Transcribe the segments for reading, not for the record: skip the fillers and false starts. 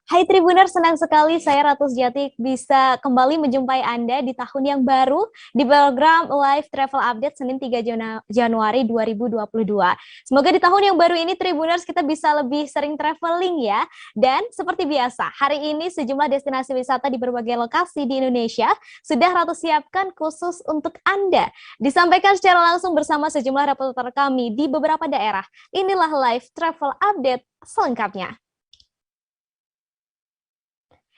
Hai Tribuner, senang sekali saya Ratu Sejati bisa kembali menjumpai Anda di tahun yang baru di program Live Travel Update Senin 3 Januari 2022. Semoga di tahun yang baru ini Tribuners kita bisa lebih sering traveling ya. Dan seperti biasa, hari ini sejumlah destinasi wisata di berbagai lokasi di Indonesia sudah Ratu siapkan khusus untuk Anda. Disampaikan secara langsung bersama sejumlah reporter kami di beberapa daerah. Inilah Live Travel Update selengkapnya.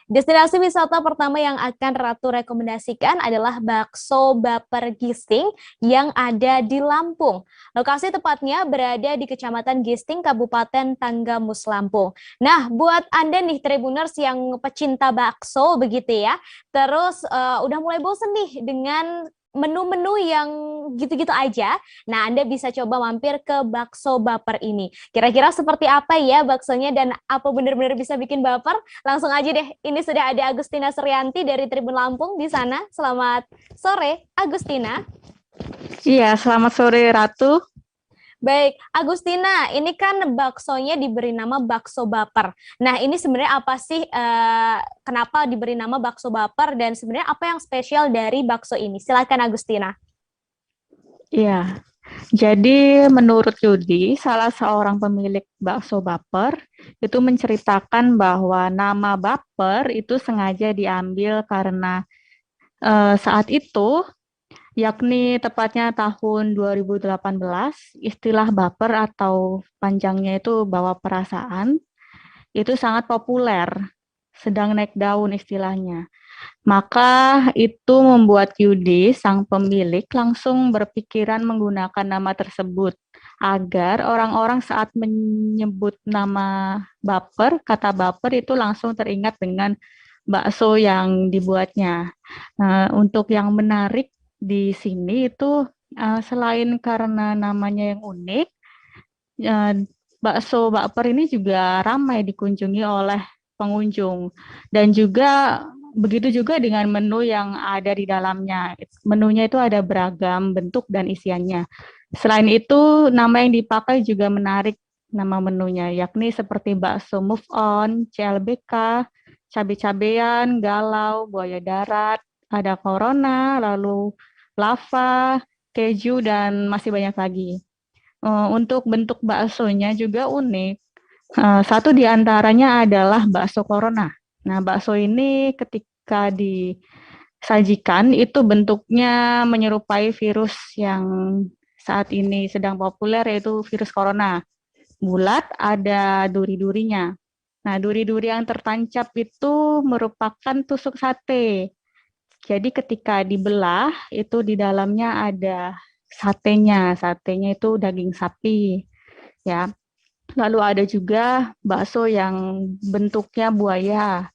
Destinasi wisata pertama yang akan Ratu rekomendasikan adalah Bakso Baper Gisting yang ada di Lampung. Lokasi tepatnya berada di Kecamatan Gisting, Kabupaten Tanggamus, Lampung. Nah, buat Anda nih Tribuners yang pecinta bakso begitu ya, terus udah mulai bosen nih dengan menu-menu yang gitu-gitu aja. Nah, Anda bisa coba mampir ke Bakso Baper ini. Kira-kira seperti apa ya baksonya dan apa benar-benar bisa bikin baper? Langsung aja deh, ini sudah ada Agustina Suryanti dari Tribun Lampung di sana. Selamat sore, Agustina. Iya, selamat sore Ratu. Baik, Agustina, ini kan baksonya diberi nama bakso baper. Nah, ini sebenarnya apa sih, kenapa diberi nama bakso baper dan sebenarnya apa yang spesial dari bakso ini? Silakan Agustina. Iya, jadi menurut Yudi, salah seorang pemilik bakso baper, itu menceritakan bahwa nama baper itu sengaja diambil karena saat itu, yakni tepatnya tahun 2018, istilah baper atau panjangnya itu bawa perasaan, itu sangat populer, sedang naik daun istilahnya. Maka itu membuat Yudi, sang pemilik, langsung berpikiran menggunakan nama tersebut agar orang-orang saat menyebut nama baper, kata baper itu langsung teringat dengan bakso yang dibuatnya. Nah, untuk yang menarik di sini itu selain karena namanya yang unik, eh, bakso baper ini juga ramai dikunjungi oleh pengunjung dan juga begitu juga dengan menu yang ada di dalamnya. Menunya itu ada beragam bentuk dan isiannya. Selain itu, nama yang dipakai juga menarik nama menunya, yakni seperti bakso move on, CLBK, cabe-cabean, galau, buaya darat, ada corona, lalu lava, keju, dan masih banyak lagi. Untuk bentuk baksonya juga unik. Satu di antaranya adalah bakso corona. Nah, bakso ini ketika disajikan itu bentuknya menyerupai virus yang saat ini sedang populer yaitu virus corona. Bulat ada duri-durinya. Nah, duri-duri yang tertancap itu merupakan tusuk sate. Jadi ketika dibelah itu di dalamnya ada satenya. Satenya itu daging sapi ya. Lalu ada juga bakso yang bentuknya buaya.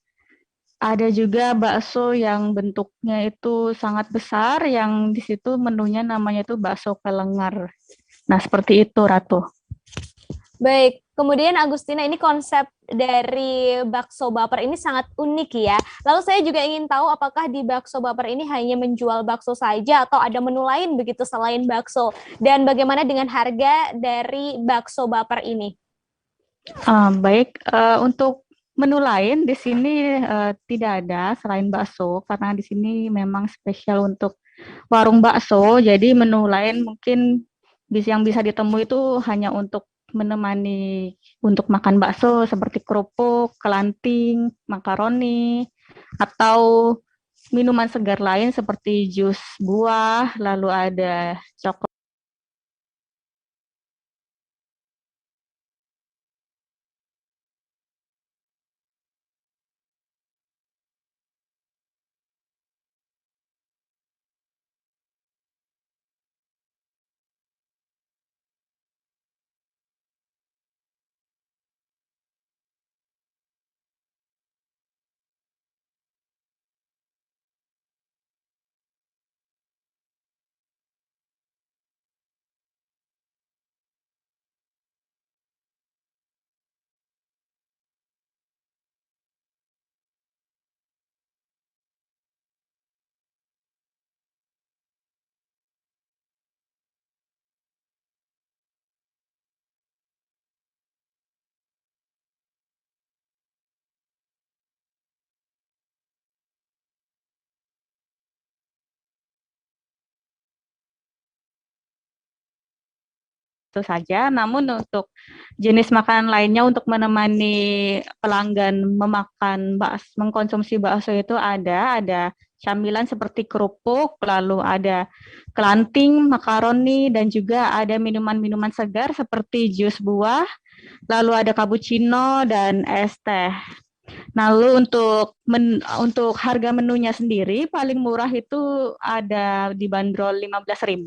Ada juga bakso yang bentuknya itu sangat besar yang di situ menunya namanya itu bakso kelengar. Nah, seperti itu Ratu. Baik, kemudian Agustina ini konsep dari bakso baper ini sangat unik ya. Lalu saya juga ingin tahu apakah di bakso baper ini hanya menjual bakso saja atau ada menu lain begitu selain bakso? Dan bagaimana dengan harga dari bakso baper ini? Baik, untuk menu lain di sini tidak ada selain bakso karena di sini memang spesial untuk warung bakso. Jadi menu lain mungkin yang bisa ditemui itu hanya untuk menemani untuk makan bakso seperti kerupuk, kelanting, makaroni, atau minuman segar lain seperti jus buah, lalu ada coklat. itu saja. Namun untuk jenis makanan lainnya untuk menemani pelanggan mengkonsumsi bakso itu ada camilan seperti kerupuk, lalu ada kelanting, makaroni, dan juga ada minuman-minuman segar seperti jus buah, lalu ada cappuccino dan es teh. Lalu untuk harga menunya sendiri paling murah itu ada dibanderol 15.000.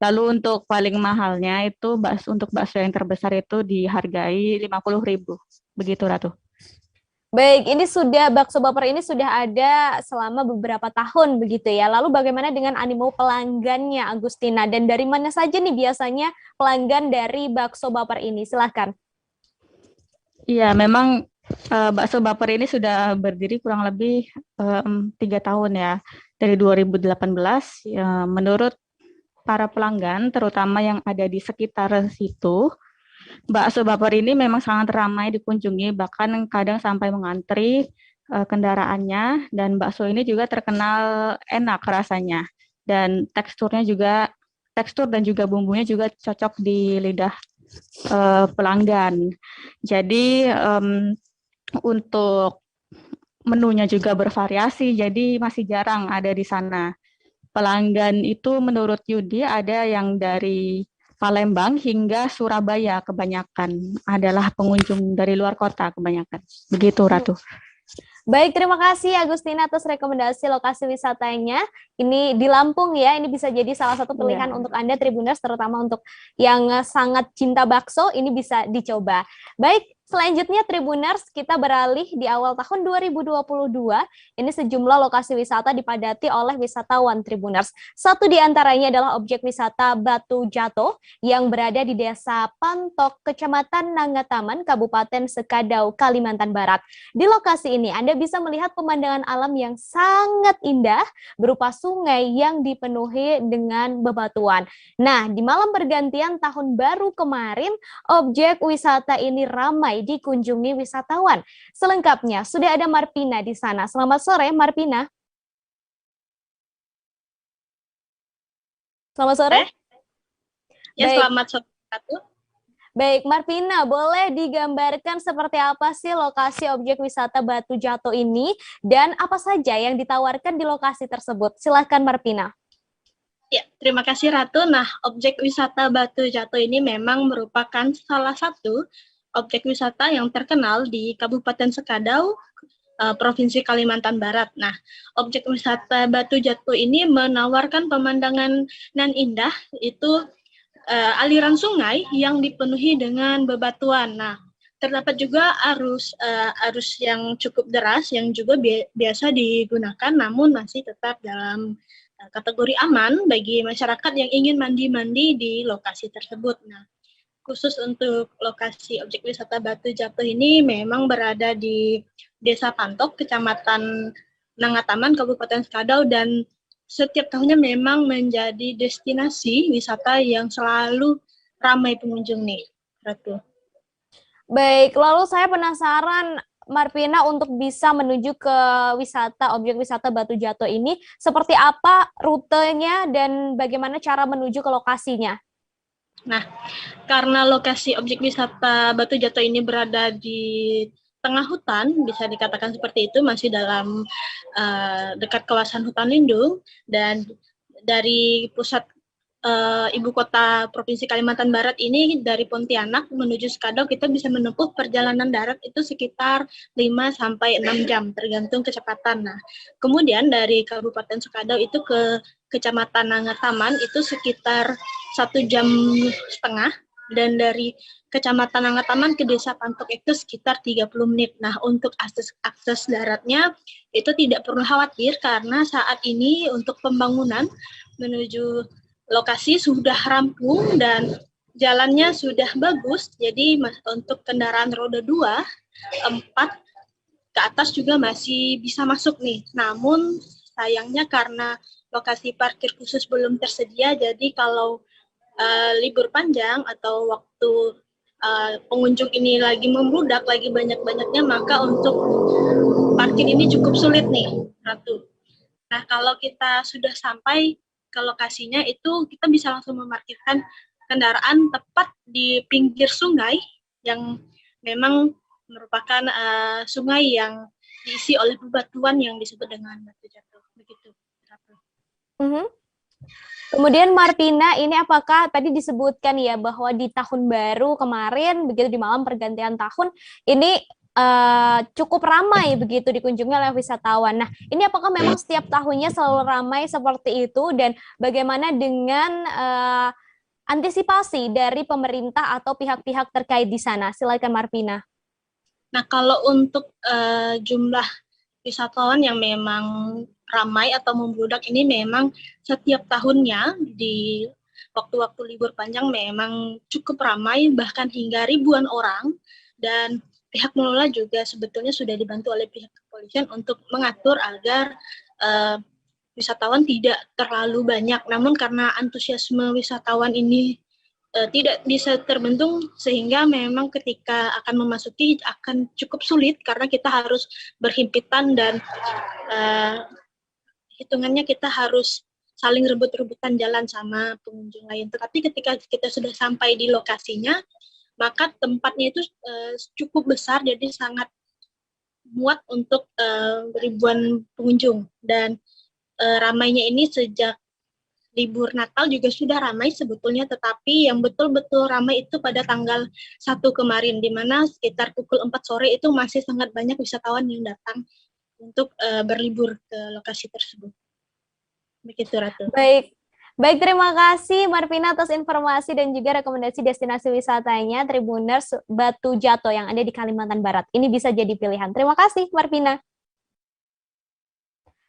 Lalu untuk paling mahalnya itu untuk bakso yang terbesar itu dihargai 50.000. Begitu Ratu. Baik, ini bakso baper ini sudah ada selama beberapa tahun begitu ya. Lalu bagaimana dengan animo pelanggannya, Agustina? Dan dari mana saja nih biasanya pelanggan dari bakso baper ini? Silahkan. Iya, memang bakso baper ini sudah berdiri kurang lebih 3 tahun ya. Dari 2018, ya, menurut para pelanggan, terutama yang ada di sekitar situ, bakso baper ini memang sangat ramai dikunjungi, bahkan kadang sampai mengantri kendaraannya, dan bakso ini juga terkenal enak rasanya, dan tekstur dan juga bumbunya juga cocok di lidah pelanggan. Jadi untuk menunya juga bervariasi, jadi masih jarang ada di sana. Pelanggan itu menurut Yudi ada yang dari Palembang hingga Surabaya kebanyakan adalah pengunjung dari luar kota kebanyakan. Begitu Ratu. Baik, terima kasih Agustina atas rekomendasi lokasi wisatanya. Ini di Lampung ya, ini bisa jadi salah satu pilihan untuk Anda Tribuners, terutama untuk yang sangat cinta bakso, ini bisa dicoba. Baik, selanjutnya Tribuners, kita beralih di awal tahun 2022, ini sejumlah lokasi wisata dipadati oleh wisatawan Tribuners. Satu di antaranya adalah objek wisata Batu Jatuh yang berada di Desa Pantok, Kecamatan Nangataman, Kabupaten Sekadau, Kalimantan Barat. Di lokasi ini Anda bisa melihat pemandangan alam yang sangat indah berupa sungai yang dipenuhi dengan bebatuan. Nah, di malam pergantian tahun baru kemarin, objek wisata ini ramai dikunjungi wisatawan. Selengkapnya, sudah ada Marpina di sana. Selamat sore, Marpina. Selamat sore. Ya, baik. Selamat sore. Baik, Marpina, boleh digambarkan seperti apa sih lokasi objek wisata Batu Jatuh ini dan apa saja yang ditawarkan di lokasi tersebut? Silakan, Marpina. Ya, terima kasih Ratu. Nah, objek wisata Batu Jatuh ini memang merupakan salah satu objek wisata yang terkenal di Kabupaten Sekadau, Provinsi Kalimantan Barat. Nah, objek wisata Batu Jatuh ini menawarkan pemandangan nan indah, itu aliran sungai yang dipenuhi dengan bebatuan. Nah, terdapat juga arus yang cukup deras yang juga biasa digunakan, namun masih tetap dalam kategori aman bagi masyarakat yang ingin mandi-mandi di lokasi tersebut. Nah, khusus untuk lokasi objek wisata Batu Jatuh ini memang berada di Desa Pantok, Kecamatan Nangataman, Kabupaten Sekadau, dan setiap tahunnya memang menjadi destinasi wisata yang selalu ramai pengunjung nih, Ratu. Baik, lalu saya penasaran, Marpina, untuk bisa menuju ke objek wisata Batu Jatuh ini, seperti apa rutenya dan bagaimana cara menuju ke lokasinya? Nah, karena lokasi objek wisata Batu Jatuh ini berada di tengah hutan, bisa dikatakan seperti itu, masih dalam dekat kawasan hutan lindung, dan dari pusat ibu kota Provinsi Kalimantan Barat ini, dari Pontianak menuju Sekadau, kita bisa menempuh perjalanan darat itu sekitar 5-6 jam, tergantung kecepatan. Nah, kemudian dari Kabupaten Sekadau itu ke Kecamatan Nangataman itu sekitar 1,5 jam, dan dari Kecamatan Nangataman ke Desa Pantok itu sekitar 30 menit. Nah, untuk akses daratnya itu tidak perlu khawatir karena saat ini untuk pembangunan menuju lokasi sudah rampung dan jalannya sudah bagus. Jadi untuk kendaraan roda 2, 4 ke atas juga masih bisa masuk nih. Namun sayangnya karena lokasi parkir khusus belum tersedia, jadi kalau libur panjang atau waktu pengunjung ini lagi membludak, lagi banyak-banyaknya, maka untuk parkir ini cukup sulit nih, Ratu. Nah, kalau kita sudah sampai ke lokasinya, itu kita bisa langsung memarkirkan kendaraan tepat di pinggir sungai yang memang merupakan sungai yang diisi oleh bebatuan yang disebut dengan batu jatuh. Begitu. Mhm. Kemudian Martina, ini apakah tadi disebutkan ya bahwa di tahun baru kemarin, begitu di malam pergantian tahun, ini cukup ramai begitu dikunjungi oleh wisatawan. Nah, ini apakah memang setiap tahunnya selalu ramai seperti itu, dan bagaimana dengan antisipasi dari pemerintah atau pihak-pihak terkait di sana? Silakan Martina. Nah, kalau untuk jumlah wisatawan yang memang ramai atau membludak ini memang setiap tahunnya di waktu-waktu libur panjang memang cukup ramai, bahkan hingga ribuan orang, dan pihak pengelola juga sebetulnya sudah dibantu oleh pihak kepolisian untuk mengatur agar wisatawan tidak terlalu banyak. Namun karena antusiasme wisatawan ini tidak bisa terbendung, sehingga memang ketika akan memasuki akan cukup sulit karena kita harus berhimpitan dan hitungannya kita harus saling rebut-rebutan jalan sama pengunjung lain. Tetapi ketika kita sudah sampai di lokasinya, maka tempatnya itu cukup besar, jadi sangat muat untuk ribuan pengunjung. Dan ramainya ini sejak libur Natal juga sudah ramai sebetulnya, tetapi yang betul-betul ramai itu pada tanggal 1 kemarin, di mana sekitar pukul 4 sore itu masih sangat banyak wisatawan yang datang untuk berlibur ke lokasi tersebut. Begitu, Ratu. Baik, baik, terima kasih Marvina atas informasi dan juga rekomendasi destinasi wisatanya Tribuners Batu Jatuh yang ada di Kalimantan Barat. Ini bisa jadi pilihan. Terima kasih Marvina.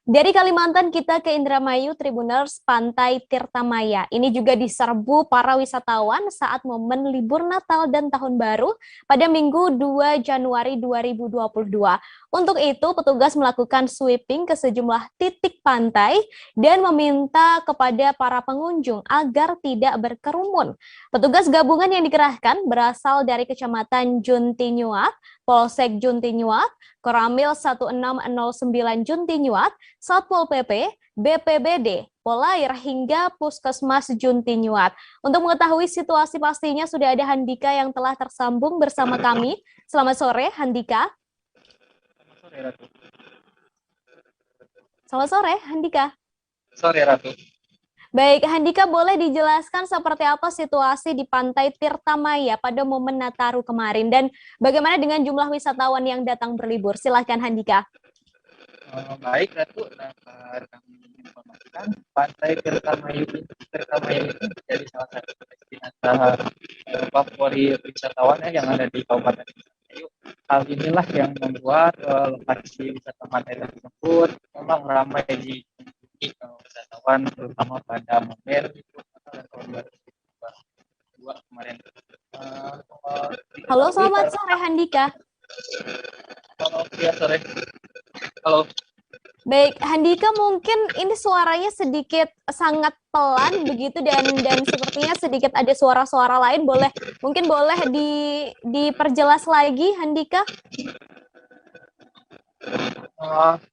Dari Kalimantan kita ke Indramayu, Tribuners Pantai Tirtamaya. Ini juga diserbu para wisatawan saat momen libur Natal dan Tahun Baru pada Minggu 2 Januari 2022. Untuk itu, petugas melakukan sweeping ke sejumlah titik pantai dan meminta kepada para pengunjung agar tidak berkerumun. Petugas gabungan yang dikerahkan berasal dari Kecamatan Juntinyuak, Polsek Juntinyuak, Koramil 1609 Juntinyuak, Satpol PP, BPBD, Polair, hingga Puskesmas Juntinyuat. Untuk mengetahui situasi pastinya sudah ada Handika yang telah tersambung bersama kami. Selamat sore, Handika. Selamat sore, Handika. Sore, Ratu. Baik, Handika, boleh dijelaskan seperti apa situasi di Pantai Tirtamaya pada momen Nataru kemarin dan bagaimana dengan jumlah wisatawan yang datang berlibur? Silakan, Handika. Baik, Ratu, dapat kami informasikan Pantai Tirtamaya ini menjadi salah satu destinasi favorit wisatawan yang ada di Kabupaten Indramayu. Hal inilah yang membuat lokasi wisata pantai tersebut memang ramai dikunjungi wisatawan, terutama pada momen tahun baru 2022 kemarin. Halo, selamat sore, Handika. Halo, ya sore. Halo. Baik, Handika, mungkin ini suaranya sedikit sangat pelan begitu dan sepertinya sedikit ada suara-suara lain. Mungkin boleh diperjelas lagi, Handika?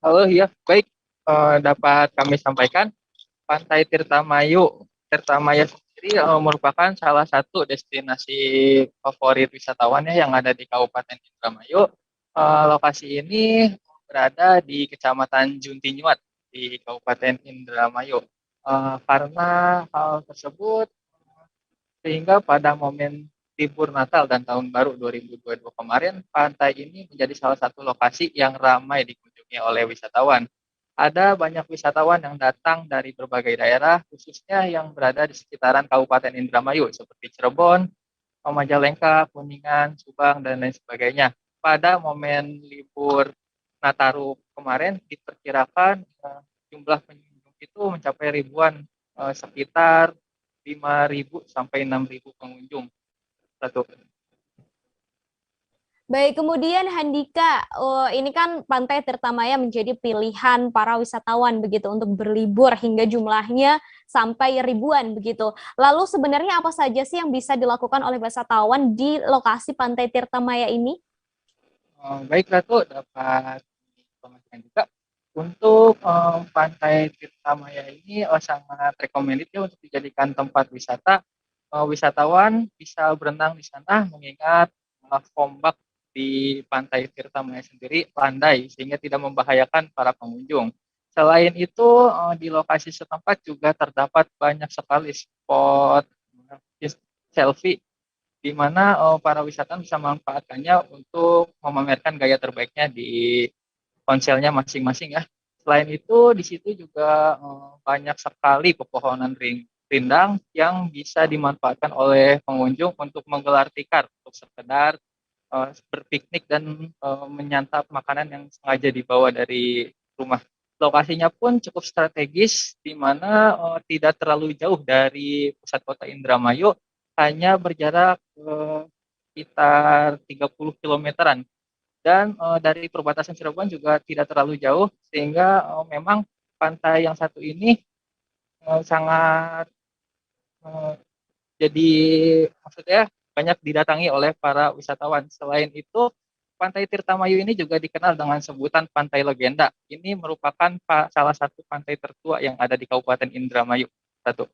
Halo, ya baik. Dapat kami sampaikan Pantai Tirtamaya sendiri merupakan salah satu destinasi favorit wisatawan yang ada di Kabupaten Indramayu. Lokasi ini berada di Kecamatan Juntinyuat di Kabupaten Indramayu. Karena hal tersebut, sehingga pada momen libur Natal dan Tahun Baru 2022 kemarin, pantai ini menjadi salah satu lokasi yang ramai dikunjungi oleh wisatawan. Ada banyak wisatawan yang datang dari berbagai daerah, khususnya yang berada di sekitaran Kabupaten Indramayu, seperti Cirebon, Majalengka, Kuningan, Subang, dan lain sebagainya. Pada momen libur Nataru kemarin diperkirakan jumlah pengunjung itu mencapai ribuan, sekitar 5.000 sampai 6.000 pengunjung. Satu. Baik, kemudian Handika, ini kan Pantai Tirtamaya menjadi pilihan para wisatawan begitu untuk berlibur hingga jumlahnya sampai ribuan begitu. Lalu sebenarnya apa saja sih yang bisa dilakukan oleh wisatawan di lokasi Pantai Tirtamaya ini? Baik, Ratu, dapat informasikan juga untuk Pantai Tirtamaya ini sangat recommended ya untuk dijadikan tempat wisata wisatawan bisa berenang di sana mengingat ombak di Pantai Tirta Maya sendiri landai sehingga tidak membahayakan para pengunjung. Selain itu, di lokasi setempat juga terdapat banyak sekali spot selfie di mana para wisatawan bisa memanfaatkannya untuk memamerkan gaya terbaiknya di ponselnya masing-masing ya. Selain itu, di situ juga banyak sekali pepohonan rindang yang bisa dimanfaatkan oleh pengunjung untuk menggelar tikar, untuk sekedar berpiknik dan menyantap makanan yang sengaja dibawa dari rumah. Lokasinya pun cukup strategis, di mana tidak terlalu jauh dari pusat kota Indramayu, hanya berjarak sekitar 30 kilometeran. Dan dari perbatasan Cirebon juga tidak terlalu jauh, sehingga memang pantai yang satu ini sangat jadi maksudnya banyak didatangi oleh para wisatawan. Selain itu, Pantai Tirtamayu ini juga dikenal dengan sebutan Pantai Legenda. Ini merupakan salah satu pantai tertua yang ada di Kabupaten Indramayu. Satu.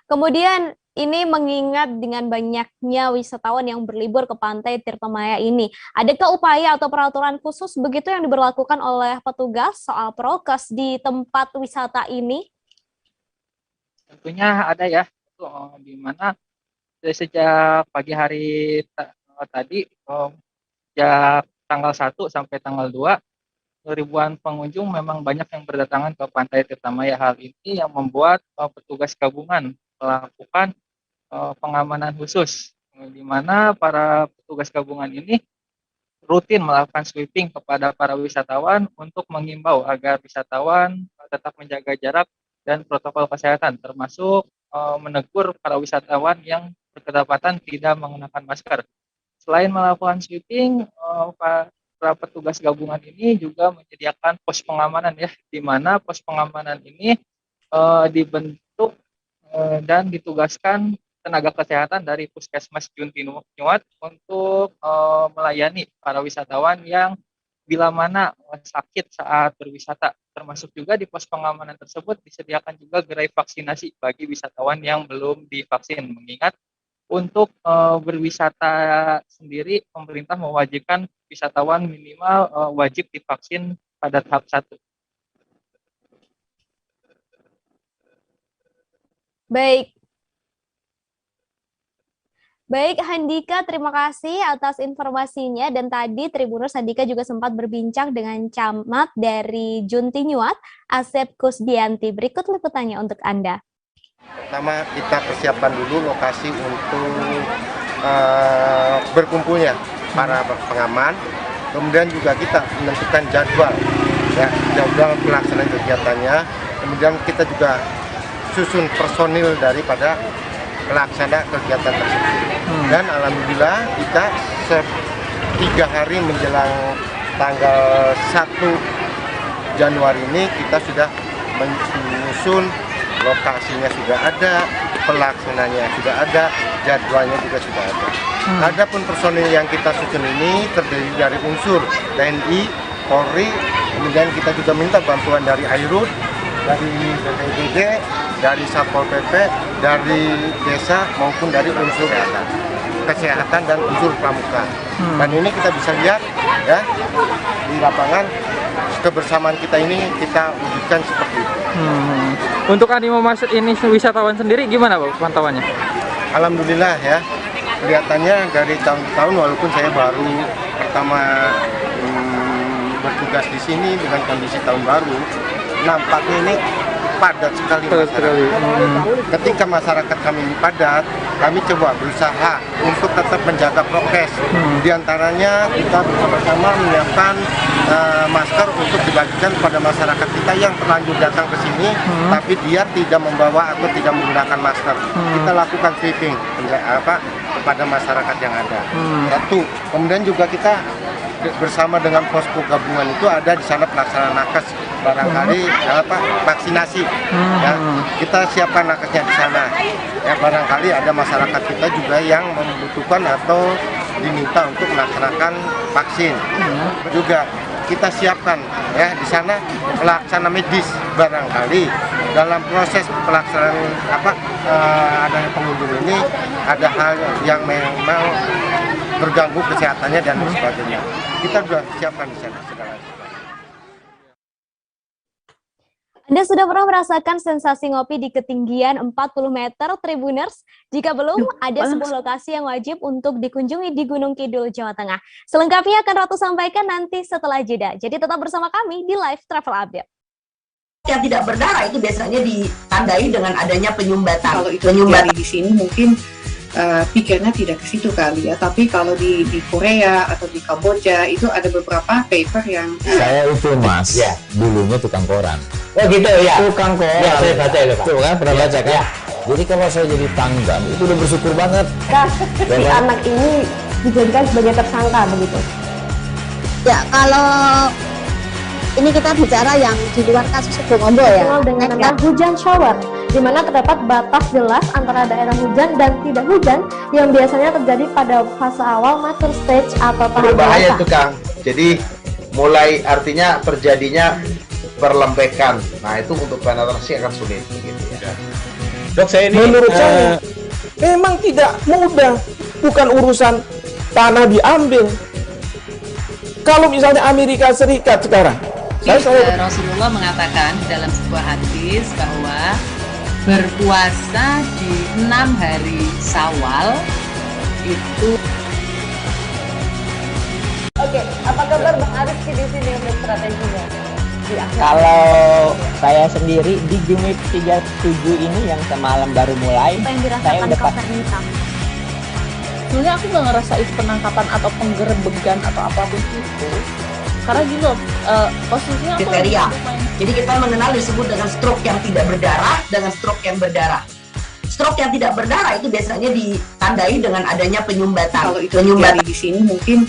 Kemudian ini mengingat dengan banyaknya wisatawan yang berlibur ke Pantai Tirtamaya ini, adakah upaya atau peraturan khusus begitu yang diberlakukan oleh petugas soal prokes di tempat wisata ini? Tentunya ada ya, di mana sejak pagi hari tadi, sejak tanggal 1 sampai tanggal 2, ribuan pengunjung memang banyak yang berdatangan ke Pantai Tirtamaya. Hal ini yang membuat petugas gabungan melakukan pengamanan khusus, di mana para petugas gabungan ini rutin melakukan sweeping kepada para wisatawan untuk mengimbau agar wisatawan tetap menjaga jarak dan protokol kesehatan, termasuk menegur para wisatawan yang berkedapatan tidak mengenakan masker. Selain melakukan sweeping, para petugas gabungan ini juga menyediakan pos pengamanan ya, di mana pos pengamanan ini dibentuk dan ditugaskan tenaga kesehatan dari Puskesmas Juntinuat untuk melayani para wisatawan yang bila mana sakit saat berwisata. Termasuk juga di pos pengamanan tersebut disediakan juga gerai vaksinasi bagi wisatawan yang belum divaksin. Mengingat untuk berwisata sendiri, pemerintah mewajibkan wisatawan minimal wajib divaksin pada tahap 1. Baik Handika, terima kasih atas informasinya. Dan tadi Tribuners Handika juga sempat berbincang dengan camat dari Juntinuat, Asep Kusdianti. Berikut liputannya untuk Anda. Pertama, kita persiapkan dulu lokasi untuk berkumpulnya para pengaman. Kemudian juga kita menentukan jadwal pelaksanaan kegiatannya. Kemudian kita juga susun personil daripada pelaksana kegiatan tersebut. Dan alhamdulillah kita 3 hari menjelang tanggal 1 Januari ini kita sudah menyusun, lokasinya sudah ada, pelaksananya sudah ada, jadwalnya juga sudah ada. Adapun personil yang kita susun ini terdiri dari unsur TNI, Polri, kemudian kita juga minta bantuan dari Airut, dari BPBD, dari Satpol PP, dari desa maupun dari unsur kesehatan dan unsur pramuka. Dan ini kita bisa lihat ya di lapangan, kebersamaan kita ini kita wujudkan seperti itu. Untuk animo masuk ini wisatawan sendiri gimana Pak pantauannya? Alhamdulillah ya, kelihatannya dari tahun ke tahun, walaupun saya baru pertama bertugas di sini dengan kondisi tahun baru, nampaknya ini padat sekali masyarakat. Ketika masyarakat kami ini padat, kami coba berusaha untuk tetap menjaga prokes. Di antaranya kita bersama-sama menyiapkan masker untuk dibagikan kepada masyarakat kita yang terlanjur datang ke sini, tapi dia tidak membawa atau tidak menggunakan masker. Kita lakukan sweeping kepada masyarakat yang ada. Satu, kemudian juga kita bersama dengan posko gabungan itu ada di sana pelaksanaan nakes, barangkali vaksinasi ya, kita siapkan nakesnya di sana ya, barangkali ada masyarakat kita juga yang membutuhkan atau diminta untuk melaksanakan vaksin. Juga kita siapkan ya di sana pelaksana medis, barangkali dalam proses pelaksanaan adanya pengunjung ini ada hal yang memang terganggu kesehatannya dan sebagainya. Kita sudah siapkan di sana segala. Anda sudah pernah merasakan sensasi ngopi di ketinggian 40 meter, Tribuners? Jika belum, ada sebuah lokasi yang wajib untuk dikunjungi di Gunung Kidul, Jawa Tengah. Selengkapnya akan Ratu sampaikan nanti setelah jeda. Jadi tetap bersama kami di Live Travel Update. Yang tidak berdarah itu biasanya ditandai dengan adanya penyumbatan. Kalau itu terjadi di sini mungkin pikirnya tidak ke situ kali ya, tapi kalau di Korea atau di Kamboja itu ada beberapa paper yang saya itu mas, ya dulunya tukang koran. Oh gitu ya, Tukang koran. Ya saya baca itu Pak. Tuh kan pernah baca kan? Ya. Jadi kalau saya jadi pangdam itu udah bersyukur banget. Si anak ini dijadikan sebagai tersangka begitu. Ya, kalau ini kita bicara yang di luar kasus Bongombo ya. Dengan hujan shower, di mana terdapat batas jelas antara daerah hujan dan tidak hujan yang biasanya terjadi pada fase awal mature stage atau tahap Berbahaya dewasa. tuh Kang. Jadi mulai artinya terjadinya perlembekan. Nah itu untuk penetrasi akan sulit. Gitu ya. Dok, saya ini menurut saya memang tidak mudah, bukan urusan tanah diambil. Kalau misalnya Amerika Serikat sekarang, Rasulullah mengatakan dalam sebuah hadis bahwa berpuasa di 6 hari Syawal itu. Oke, apa kabar Bang Arif di sini untuk strateginya? Kalau saya sendiri di Gumit 37 ini yang semalam baru mulai, saya udah pas. Sebenarnya aku nggak ngerasa itu penangkapan atau penggerebegan atau apapun itu. Karena gini loh, posisinya aku kriteria. Jadi kita mengenal disebut dengan stroke yang tidak berdarah dengan stroke yang berdarah. Stroke yang tidak berdarah itu biasanya ditandai dengan adanya penyumbatan. Kalau itu terjadi di sini mungkin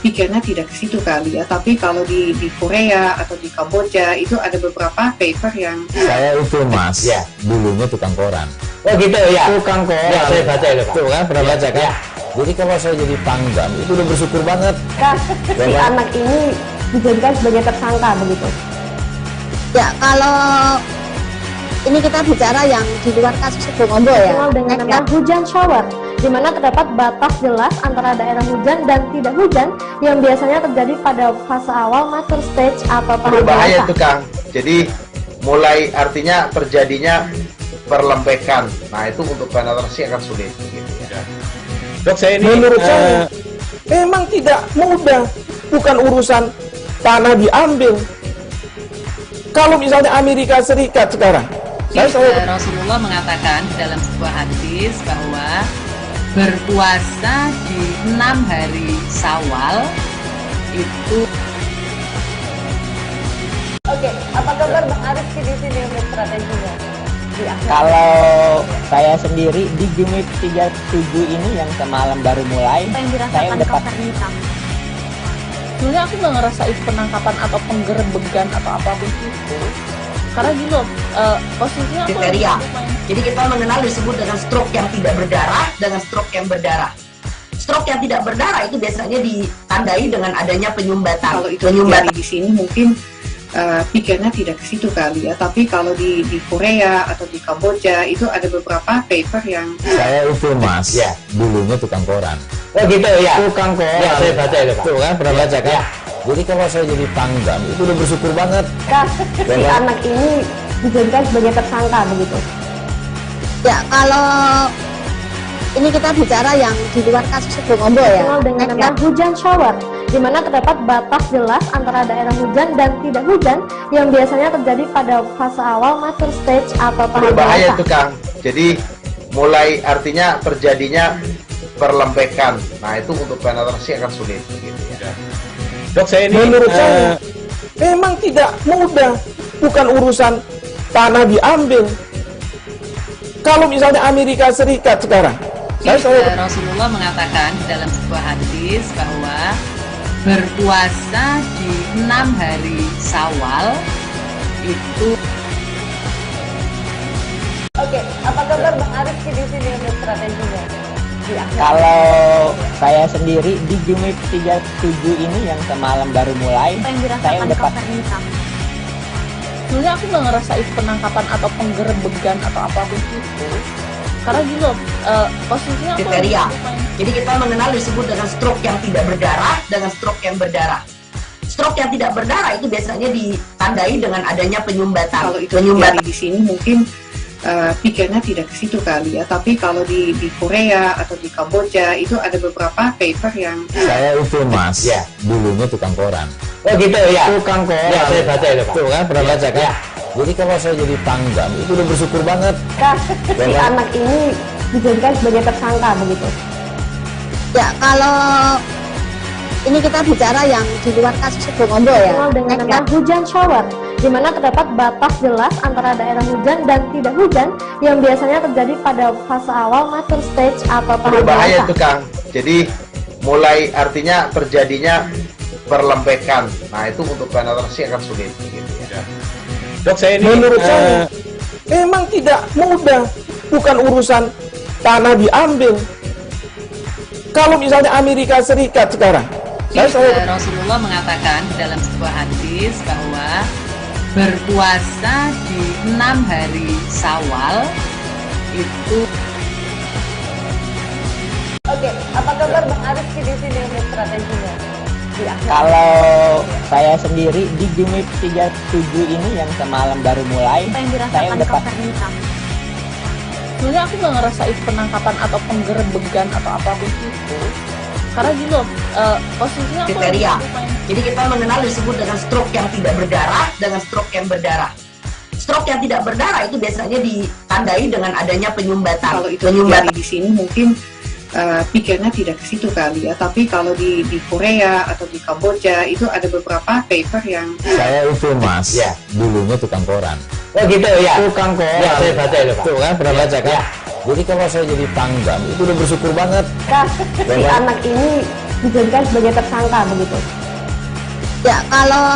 pikirnya tidak ke situ kali ya, tapi kalau di Korea atau di Kamboja itu ada beberapa paper yang Saya itu mas, ya dulunya tukang koran. Oh gitu ya, Tukang koran. Ya saya baca itu Pak. Tuh kan pernah baca kan? Ya. Jadi kalau saya jadi pangdam itu udah bersyukur banget. Si anak ini dijadikan sebagai tersangka begitu. Ya, kalau ini kita bicara yang di luar kasus Bongombo ya. Dengan hujan shower, di mana terdapat batas jelas antara daerah hujan dan tidak hujan yang biasanya terjadi pada fase awal mature stage atau tahap Berbahaya dewasa. tuh Kang. Jadi mulai artinya terjadinya perlembekan. Nah itu untuk penetrasi akan sulit. Gitu ya. Dok, saya ini menurut saya memang tidak mudah, bukan urusan tanah diambil. Kalau misalnya Amerika Serikat sekarang, Rasulullah mengatakan dalam sebuah hadis bahwa berpuasa di 6 hari Syawal itu. Oke, apa kabar Bang Arif di sini untuk strateginya? Kalau saya sendiri di Gumit 37 ini yang semalam baru mulai, saya udah pas. Sebenarnya aku nggak ngerasa itu penangkapan atau penggerebegan atau apapun itu. Karena gini loh, posisinya aku kriteria. Jadi kita mengenal disebut dengan stroke yang tidak berdarah dengan stroke yang berdarah. Stroke yang tidak berdarah itu biasanya ditandai dengan adanya penyumbatan. Kalau itu terjadi di sini mungkin pikirnya tidak ke situ kali ya, tapi kalau di Korea atau di Kamboja itu ada beberapa paper yang Saya itu mas, Ya. dulunya tukang koran. Oh gitu ya, Tukang koran. Ya saya baca itu Pak. Tuh kan pernah baca kan? Ya. Jadi kalau saya jadi pangdam itu udah bersyukur banget. Si anak ini dijadikan sebagai tersangka begitu. Ya, kalau ini kita bicara yang di luar kasus Bongombo ya. Dengan hujan shower, di mana terdapat batas jelas antara daerah hujan dan tidak hujan yang biasanya terjadi pada fase awal mature stage atau tahap Berbahaya dewasa. tuh Kang. Jadi mulai artinya terjadinya perlembekan. Nah itu untuk penetrasi akan sulit. Gitu ya. Dok, saya ini menurut saya memang tidak mudah, bukan urusan tanah diambil. Kalau misalnya Amerika Serikat sekarang, Rasulullah mengatakan dalam sebuah hadis bahwa berpuasa di 6 hari Syawal itu. Oke, apa kabar Bang Arif di sini untuk strateginya? Kalau saya sendiri di Jumip 37 ini yang semalam baru mulai, saya udah pas. Sebenarnya aku nggak ngerasa itu penangkapan atau penggerebekan atau apapun itu. Karena gini loh, posisinya aku Kriteria. Jadi kita mengenal disebut dengan stroke yang tidak berdarah dengan stroke yang berdarah. Stroke yang tidak berdarah itu biasanya ditandai dengan adanya penyumbatan. Kalau itu terjadi di sini mungkin pikirnya tidak ke situ kali ya. Tapi kalau di Korea atau di Kamboja itu ada beberapa paper yang Saya itu Mas, dulunya tukang koran. Oh gitu ya. Tukang koran. Ya, saya baca itu Pak. Tuh kan, pernah baca kan? Ya. Jadi kalau saya jadi pangdam, itu udah bersyukur banget. Si anak ini dijadikan sebagai tersangka begitu. Ya, kalau ini kita bicara yang di luar kasus Situbondo ya. Dengan nama hujan shower, di mana terdapat batas jelas antara daerah hujan dan tidak hujan yang biasanya terjadi pada fase awal mature stage atau tahap Berbahaya dewasa. itu Kang. Jadi mulai artinya terjadinya perlembekan. Nah itu untuk penetrasi akan sulit. Gitu ya. Dok, saya ini menurut saya memang tidak mudah, bukan urusan tanah diambil. Kalau misalnya Amerika Serikat sekarang, Rasulullah mengatakan dalam sebuah hadis bahwa berpuasa di 6 hari Syawal itu. Oke, apa kabar Bang Ariski di sini untuk strateginya? Kalau saya sendiri di Jumip 37 ini yang semalam baru mulai, saya udah pas. sebenarnya aku nggak ngerasa itu penangkapan atau penggerebekan atau apapun itu. Karena gini loh, posisinya aku Kriteria. Jadi kita mengenal disebut dengan stroke yang tidak berdarah dengan stroke yang berdarah. Stroke yang tidak berdarah itu biasanya ditandai dengan adanya penyumbatan. Kalau itu terjadi di sini mungkin pikirnya tidak ke situ kali ya. Tapi kalau di Korea atau di Kamboja itu ada beberapa paper yang Saya itu Mas, dulunya tukang koran. Oh gitu ya. Tukang koran. Ya, saya baca itu Pak. Tuh kan, pernah baca kan? Ya. Jadi kalau saya jadi pangdam, itu udah bersyukur banget. Si anak ini dijadikan sebagai tersangka begitu. Ya, kalau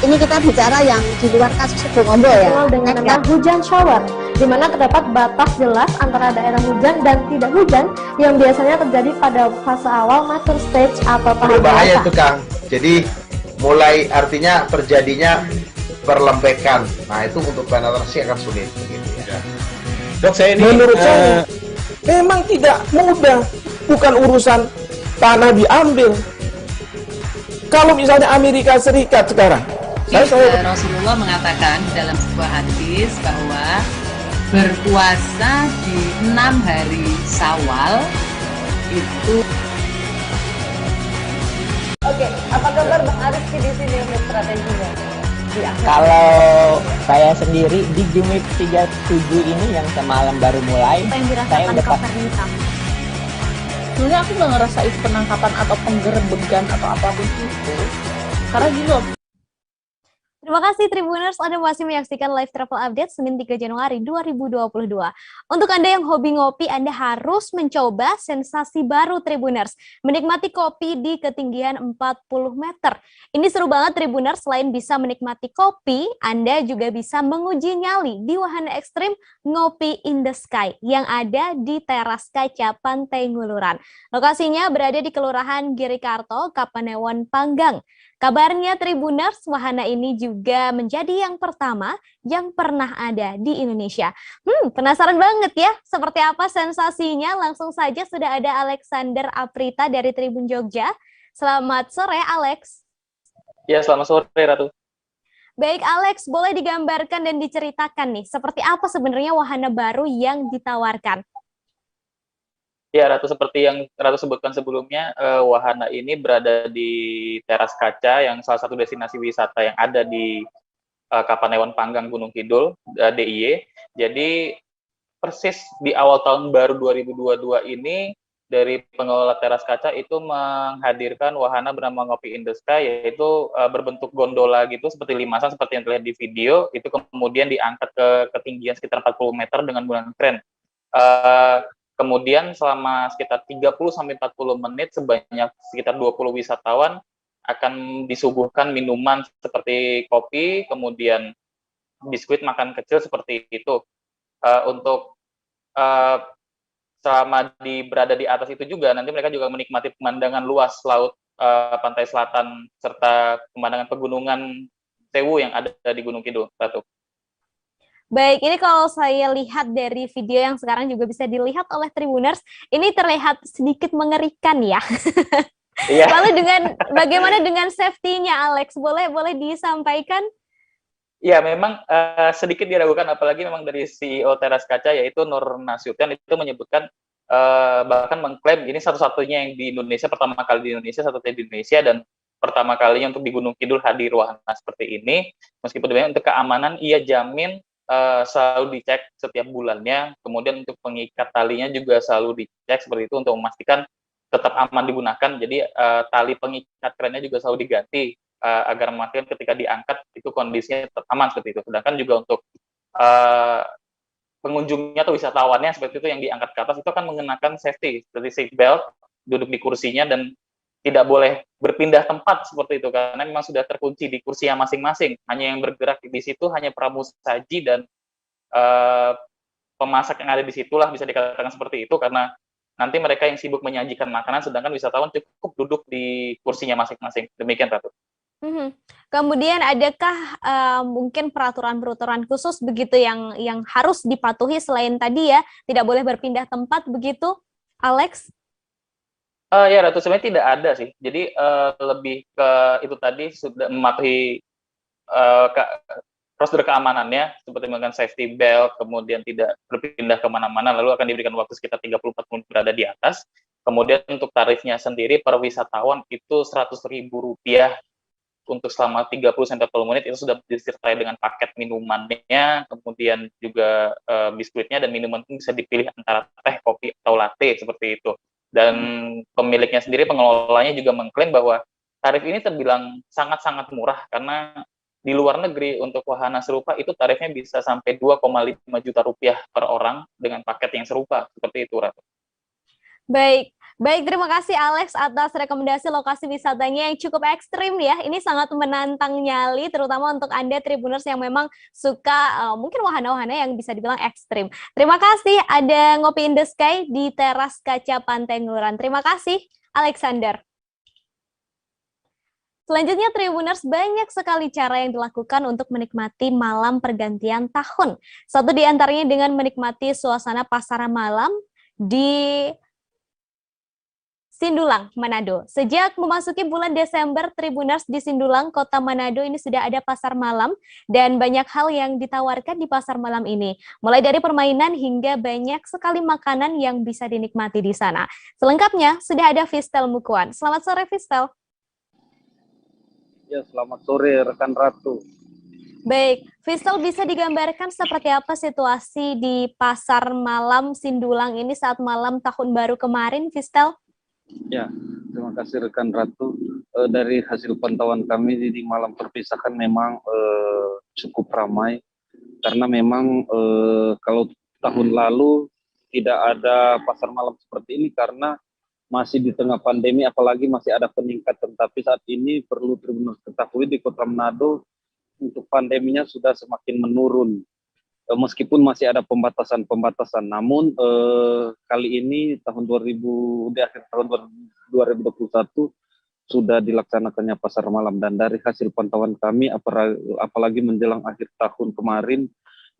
ini kita bicara yang di luar kasus Situbondo ya. Dengan nama hujan shower, di mana terdapat batas jelas antara daerah hujan dan tidak hujan yang biasanya terjadi pada fase awal mature stage atau tahap Berbahaya dewasa. itu Kang. Jadi mulai artinya terjadinya perlembekan. Nah itu untuk penetrasi akan sulit. Gitu ya. Dok, saya ini menurut saya memang tidak mudah, bukan urusan tanah diambil. Kalau misalnya Amerika Serikat sekarang, Rasulullah mengatakan dalam sebuah hadis bahwa berpuasa di 6 hari Syawal itu. Oke, apa kabar Bang Ariski di sini untuk strateginya? Kalau saya sendiri di Jumip 37 ini yang semalam baru mulai, saya udah pas. sebenarnya aku nggak ngerasa itu penangkapan atau penggerebekan atau apapun itu. Karena gini loh, Terima kasih Tribuners, Anda masih menyaksikan Live Travel Update Senin 3 Januari 2022. Untuk Anda yang hobi ngopi, Anda harus mencoba sensasi baru Tribuners. Menikmati kopi di ketinggian 40 meter. Ini seru banget Tribuners, selain bisa menikmati kopi, Anda juga bisa menguji nyali di wahana ekstrim Ngopi in the Sky yang ada di teras kaca Pantai Nguluran. Lokasinya berada di Kelurahan Girikarto, Kapanewon, Panggang. Kabarnya Tribuners, wahana ini juga menjadi yang pertama yang pernah ada di Indonesia. Penasaran banget ya, seperti apa sensasinya? Langsung saja sudah ada Alexander Aprita dari Tribun Jogja. Selamat sore, Alex. Ya, selamat sore, Ratu. Baik, Alex, boleh digambarkan dan diceritakan nih, seperti apa sebenarnya wahana baru yang ditawarkan? Ya, Ratu, seperti yang Ratu sebutkan sebelumnya, wahana ini berada di teras kaca yang salah satu destinasi wisata yang ada di Kapanewon Panggang Gunung Kidul, DIY. Jadi persis di awal tahun baru 2022 ini, dari pengelola teras kaca itu menghadirkan wahana bernama Ngopi in the Sky, yaitu berbentuk gondola gitu, seperti limasan, seperti yang terlihat di video, itu kemudian diangkat ke ketinggian sekitar 40 meter dengan menggunakan kren. Kemudian selama sekitar 30-40 menit sebanyak sekitar 20 wisatawan akan disuguhkan minuman seperti kopi, kemudian biskuit makan kecil seperti itu. Untuk selama berada di atas itu juga nanti mereka juga menikmati pemandangan luas laut pantai selatan serta pemandangan pegunungan Sewu yang ada di Gunung Kidul, Ratu. Baik, ini kalau saya lihat dari video yang sekarang juga bisa dilihat oleh Tribuners, ini terlihat sedikit mengerikan ya. Iya. Lalu bagaimana dengan safety-nya, Alex? Boleh disampaikan? Ya, memang sedikit diragukan, apalagi memang dari CEO Teras Kaca yaitu Nur Nasution itu menyebutkan bahkan mengklaim ini satu-satunya yang di Indonesia, pertama kali di Indonesia, satu-satunya di Indonesia dan pertama kalinya untuk di Gunung Kidul hadir wahana seperti ini. Meskipun demikian untuk keamanan ia jamin selalu dicek setiap bulannya, kemudian untuk pengikat talinya juga selalu dicek seperti itu untuk memastikan tetap aman digunakan. Jadi tali pengikat kerennya juga selalu diganti agar memastikan ketika diangkat itu kondisinya tetap aman seperti itu. Sedangkan juga untuk pengunjungnya atau wisatawannya seperti itu yang diangkat ke atas itu akan mengenakan safety seperti seat belt, duduk di kursinya dan tidak boleh berpindah tempat seperti itu karena memang sudah terkunci di kursinya masing-masing. Hanya yang bergerak di situ hanya pramusaji dan pemasak yang ada di situlah bisa dikatakan seperti itu karena nanti mereka yang sibuk menyajikan makanan sedangkan wisatawan cukup duduk di kursinya masing-masing. Demikian, Ratu. Kemudian adakah mungkin peraturan-peraturan khusus begitu yang harus dipatuhi selain tadi ya tidak boleh berpindah tempat begitu, Alex? Ya Ratu, sebenarnya tidak ada sih. Jadi lebih ke itu tadi sudah mematuhi prosedur keamanannya seperti menggunakan safety belt, kemudian tidak berpindah kemana-mana, lalu akan diberikan waktu sekitar 34 menit berada di atas. Kemudian untuk tarifnya sendiri per wisatawan itu Rp100.000 untuk selama 30-40 menit itu sudah disertai dengan paket minumannya, kemudian juga biskuitnya dan minuman itu bisa dipilih antara teh, kopi, atau latte seperti itu. Dan pemiliknya sendiri, pengelolanya juga mengklaim bahwa tarif ini terbilang sangat-sangat murah karena di luar negeri untuk wahana serupa itu tarifnya bisa sampai 2,5 juta rupiah per orang dengan paket yang serupa seperti itu, Ratu. Baik, terima kasih Alex atas rekomendasi lokasi wisatanya yang cukup ekstrim ya. Ini sangat menantang nyali, terutama untuk Anda Tribuners yang memang suka mungkin wahana-wahana yang bisa dibilang ekstrim. Terima kasih, ada Ngopi in the Sky di Teras Kaca Pantai Ngururan. Terima kasih, Alexander. Selanjutnya, Tribuners, banyak sekali cara yang dilakukan untuk menikmati malam pergantian tahun. Satu di antaranya dengan menikmati suasana pasar malam di Sindulang, Manado. Sejak memasuki bulan Desember, Tribuners di Sindulang, Kota Manado ini sudah ada pasar malam dan banyak hal yang ditawarkan di pasar malam ini. Mulai dari permainan hingga banyak sekali makanan yang bisa dinikmati di sana. Selengkapnya sudah ada Fistel Mukuan. Selamat sore, Fistel. Ya, selamat sore rekan Ratu. Baik, Fistel bisa digambarkan seperti apa situasi di pasar malam Sindulang ini saat malam tahun baru kemarin, Fistel? Ya, terima kasih rekan Ratu. Dari hasil pantauan kami di malam perpisahan memang cukup ramai karena memang kalau tahun lalu tidak ada pasar malam seperti ini karena masih di tengah pandemi, apalagi masih ada peningkatan. Tapi saat ini perlu Tribuners ketahui di Kota Manado untuk pandeminya sudah semakin menurun. Meskipun masih ada pembatasan, namun kali ini di akhir tahun 2021 sudah dilaksanakannya pasar malam dan dari hasil pantauan kami apalagi menjelang akhir tahun kemarin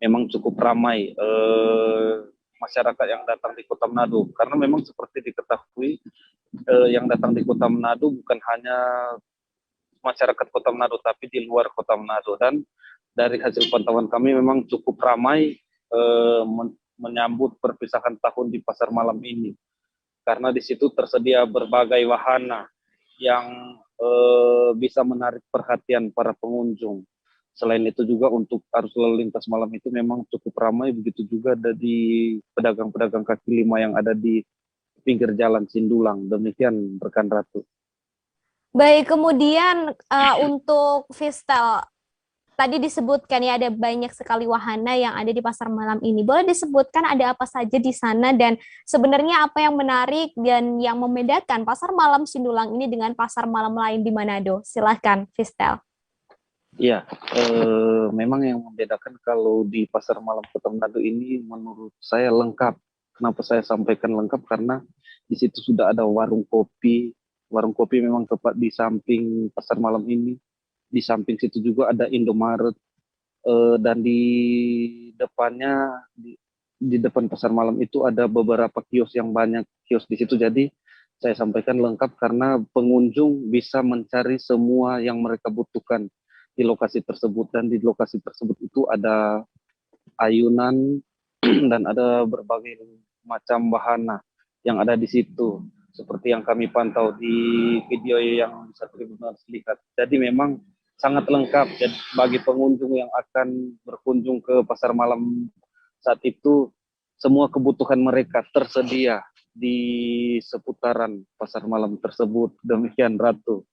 memang cukup ramai masyarakat yang datang di Kota Manado karena memang seperti diketahui yang datang di Kota Manado bukan hanya masyarakat Kota Manado tapi di luar Kota Manado dan dari hasil pantauan kami memang cukup ramai menyambut perpisahan tahun di pasar malam ini karena di situ tersedia berbagai wahana yang bisa menarik perhatian para pengunjung. Selain itu juga untuk arus lalu lintas malam itu memang cukup ramai, begitu juga dari pedagang-pedagang kaki lima yang ada di pinggir jalan Sindulang. Demikian rekan Ratu. Baik, kemudian untuk Fistel, tadi disebutkan ya ada banyak sekali wahana yang ada di pasar malam ini. Boleh disebutkan ada apa saja di sana dan sebenarnya apa yang menarik dan yang membedakan pasar malam Sindulang ini dengan pasar malam lain di Manado? Silahkan, Fistel. Ya, memang yang membedakan kalau di pasar malam Kota Manado ini menurut saya lengkap. Kenapa saya sampaikan lengkap? Karena di situ sudah ada warung kopi. Warung kopi memang tepat di samping pasar malam ini. Di samping situ juga ada Indomaret. Dan di depannya, di depan pasar malam itu ada beberapa kios yang banyak kios di situ. Jadi saya sampaikan lengkap karena pengunjung bisa mencari semua yang mereka butuhkan di lokasi tersebut. Dan di lokasi tersebut itu ada ayunan dan ada berbagai macam wahana yang ada di situ. Seperti yang kami pantau di video yang bisa Tribuners lihat. Jadi memang sangat lengkap bagi pengunjung yang akan berkunjung ke pasar malam saat itu. Semua kebutuhan mereka tersedia di seputaran pasar malam tersebut. Demikian Ratu.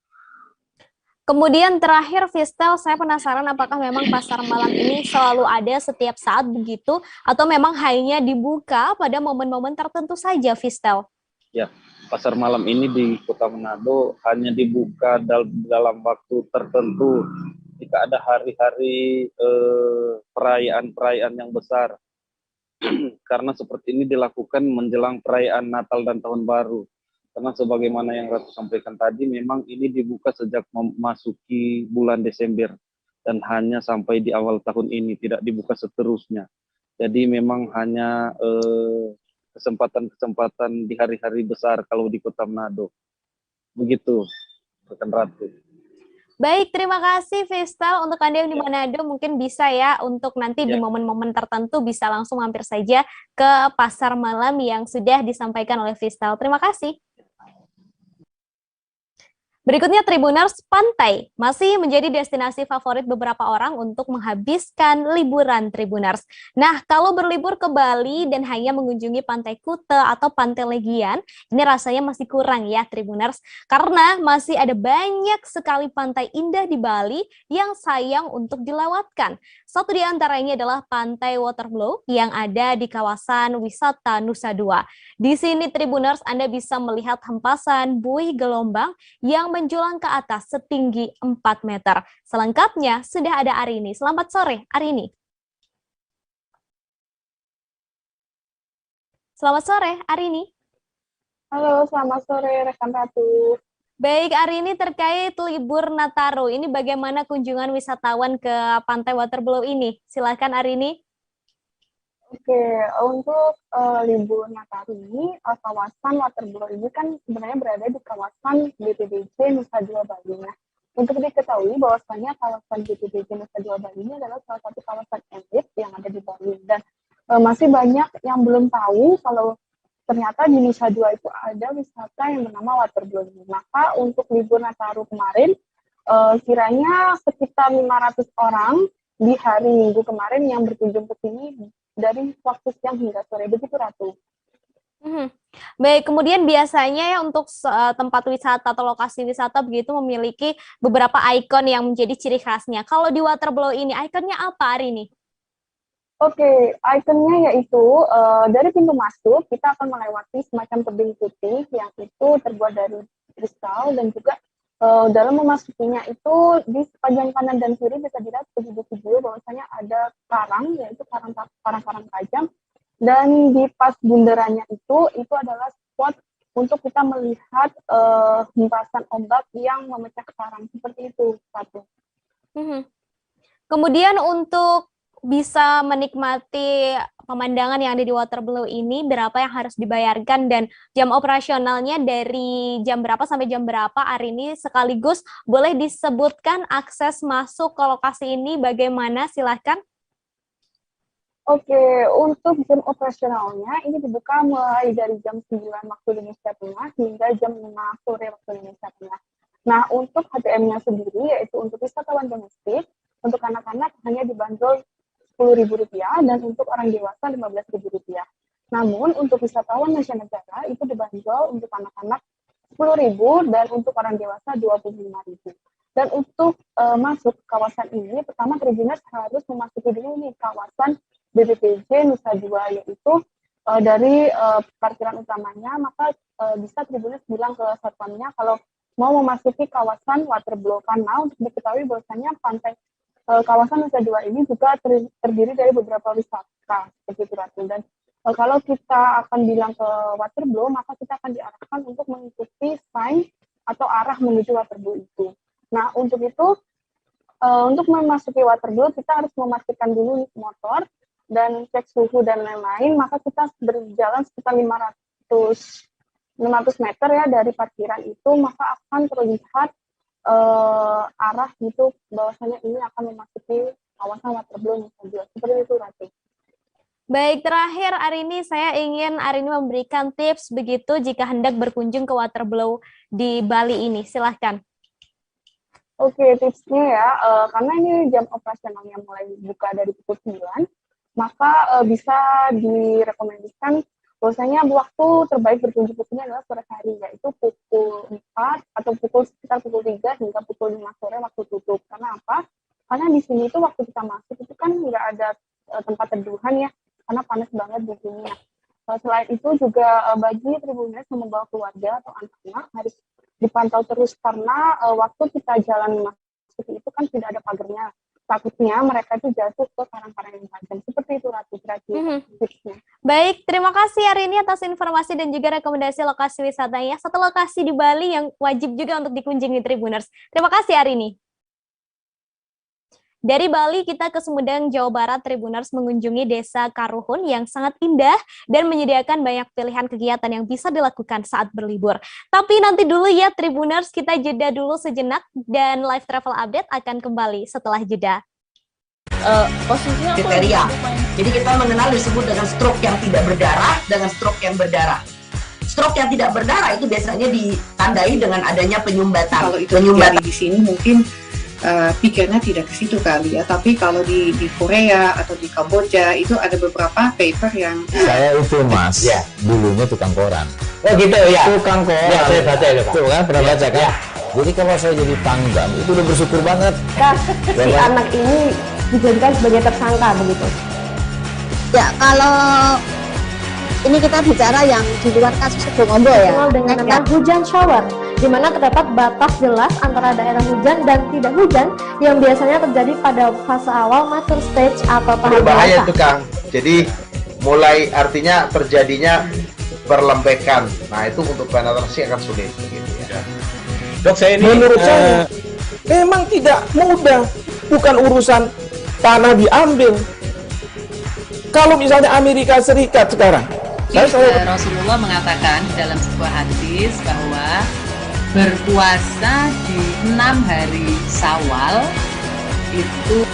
Kemudian terakhir Fistel, saya penasaran apakah memang pasar malam ini selalu ada setiap saat begitu atau memang hanya dibuka pada momen-momen tertentu saja, Fistel? Ya, pasar malam ini di Kota Manado hanya dibuka dalam waktu tertentu jika ada hari-hari perayaan-perayaan yang besar. Karena seperti ini dilakukan menjelang perayaan Natal dan Tahun Baru. Karena sebagaimana yang Ratu sampaikan tadi, memang ini dibuka sejak memasuki bulan Desember dan hanya sampai di awal tahun ini, tidak dibuka seterusnya. Jadi memang hanya kesempatan-kesempatan di hari-hari besar kalau di Kota Manado. Begitu, rekan Ratu. Baik, terima kasih Fistel. Untuk Anda yang di Manado mungkin bisa ya untuk nanti di momen-momen tertentu bisa langsung mampir saja ke pasar malam yang sudah disampaikan oleh Fistel. Terima kasih. Berikutnya Tribuners, pantai masih menjadi destinasi favorit beberapa orang untuk menghabiskan liburan Tribuners. Nah, kalau berlibur ke Bali dan hanya mengunjungi Pantai Kuta atau Pantai Legian, ini rasanya masih kurang ya Tribuners, karena masih ada banyak sekali pantai indah di Bali yang sayang untuk dilewatkan. Satu di antaranya adalah Pantai Waterblow yang ada di kawasan wisata Nusa Dua. Di sini Tribuners, Anda bisa melihat hempasan buih gelombang yang menjulang ke atas setinggi 4 meter. Selengkapnya sudah ada Arini. Selamat sore, Arini. Selamat sore, Arini. Halo, selamat sore rekan Ratu. Baik, Arini, terkait libur Nataru, ini bagaimana kunjungan wisatawan ke Pantai Waterblow ini? Silakan Arini. Oke, untuk libur Nataru ini, kawasan Waterblow ini kan sebenarnya berada di kawasan BPDJ Nusa Dua Bali. Nah, untuk diketahui bahwasannya kawasan BPDJ Nusa Dua Bali ini adalah salah satu kawasan elit yang ada di Bali. Dan masih banyak yang belum tahu kalau ternyata di Nusa Dua itu ada wisata yang bernama Waterblow. Maka untuk libur Nataru kemarin, kiranya sekitar 500 orang di hari Minggu kemarin yang berkunjung ke sini dari waktu siang hingga sore, begitu Ratu. Baik, kemudian biasanya ya untuk tempat wisata atau lokasi wisata begitu memiliki beberapa ikon yang menjadi ciri khasnya. Kalau di Waterblow ini, ikonnya apa hari ini? Oke, ikonnya yaitu dari pintu masuk kita akan melewati semacam tebing putih yang itu terbuat dari kristal dan juga dalam memasukinya itu di sepanjang kanan dan kiri bisa dilihat video bahwasanya ada karang, yaitu karang-karang tajam, dan di pas bundarannya itu adalah spot untuk kita melihat hempasan ombak yang memecah karang seperti itu, Satu. Kemudian untuk bisa menikmati pemandangan yang ada di Waterblow ini, berapa yang harus dibayarkan dan jam operasionalnya dari jam berapa sampai jam berapa hari ini, sekaligus boleh disebutkan akses masuk ke lokasi ini bagaimana, silahkan. Oke, untuk jam operasionalnya ini dibuka mulai dari jam 9 waktu Indonesia Tengah hingga jam 5 sore waktu Indonesia Tengah. Nah, untuk HTM-nya sendiri yaitu untuk wisatawan domestik, untuk anak-anak hanya dibanderol Rp10.000 dan untuk orang dewasa Rp15.000. Namun untuk wisatawan mancanegara itu dibanderol untuk anak-anak Rp10.000 dan untuk orang dewasa Rp25.000. Dan untuk masuk kawasan ini, pertama Tribuners harus memasuki dulu nih kawasan BPPJ Nusa Dua, yaitu dari parkiran utamanya, maka bisa Tribuners bilang ke satpamnya kalau mau memasuki kawasan Waterblow, karena untuk diketahui bahwasanya kawasan Nusa Dua ini juga terdiri dari beberapa wisata seperti Ratu. Dan Kalau kita akan bilang ke waterblue, maka kita akan diarahkan untuk mengikuti sign atau arah menuju waterblue itu. Nah, untuk itu, untuk memasuki waterblue, kita harus memastikan dulu motor dan cek suhu dan lain-lain, maka kita berjalan sekitar 500 meter ya dari parkiran itu, maka akan terlihat arah gitu bahwasanya ini akan memasuki kawasan waterblue Nusa Dua. Seperti itu, Ratu. Baik, terakhir Arini, saya ingin Arini memberikan tips begitu jika hendak berkunjung ke waterblue di Bali ini. Silahkan. Oke, tipsnya ya, karena ini jam operasionalnya mulai buka dari pukul 9, maka bisa direkomendasikan bahwasanya waktu terbaik berkunjung ke sini adalah sore hari, yaitu pukul 4 atau sekitar pukul 3 hingga pukul 5 sore waktu tutup. Karena apa? Karena di sini itu waktu kita masuk itu kan nggak ada tempat teduhan ya, karena panas banget di sini. Selain itu juga bagi Tribuners yang membawa keluarga atau anak-anak harus dipantau terus karena waktu kita jalan masuk itu kan tidak ada pagarnya. Takutnya mereka itu jatuh ke karang-karang yang tajam. Seperti itu, Ratu. Baik, terima kasih Arini atas informasi dan juga rekomendasi lokasi wisatanya. Satu lokasi di Bali yang wajib juga untuk dikunjungi Tribuners. Terima kasih Arini. Dari Bali kita ke Sumedang, Jawa Barat. Tribuners mengunjungi Desa Karuhun yang sangat indah dan menyediakan banyak pilihan kegiatan yang bisa dilakukan saat berlibur. Tapi nanti dulu ya Tribuners, kita jeda dulu sejenak dan live travel update akan kembali setelah jeda. Posisinya kriteria. Jadi kita mengenal disebut dengan stroke yang tidak berdarah dengan stroke yang berdarah. Stroke yang tidak berdarah itu biasanya ditandai dengan adanya penyumbatan. Kalau itu terjadi di sini mungkin pikirnya tidak ke situ kali ya, tapi kalau di Korea atau di Kamboja itu ada beberapa paper yang saya itu mas, ya dulunya tukang koran. Oh gitu ya. Tukang koran. Ya, saya baca itu Pak. Tuh kan pernah baca kan? Ya. Jadi kalau saya jadi tanggam itu udah bersyukur banget. Si anak ini dijadikan sebagai tersangka begitu. Ya, kalau ini kita bicara yang di luar kasus Sebongombo ya. Dikenal dengan nama hujan shower, di mana terdapat batas jelas antara daerah hujan dan tidak hujan yang biasanya terjadi pada fase awal mature stage atau tahap berbahaya dewasa. itu Kang. Jadi mulai artinya terjadinya perlembekan. Nah itu untuk penetrasi akan sulit. Gitu ya. Dok, saya ini menurut saya memang tidak mudah, bukan urusan tanah diambil. Kalau misalnya Amerika Serikat sekarang, Rasulullah mengatakan dalam sebuah hadis bahwa berpuasa di 6 hari Syawal itu.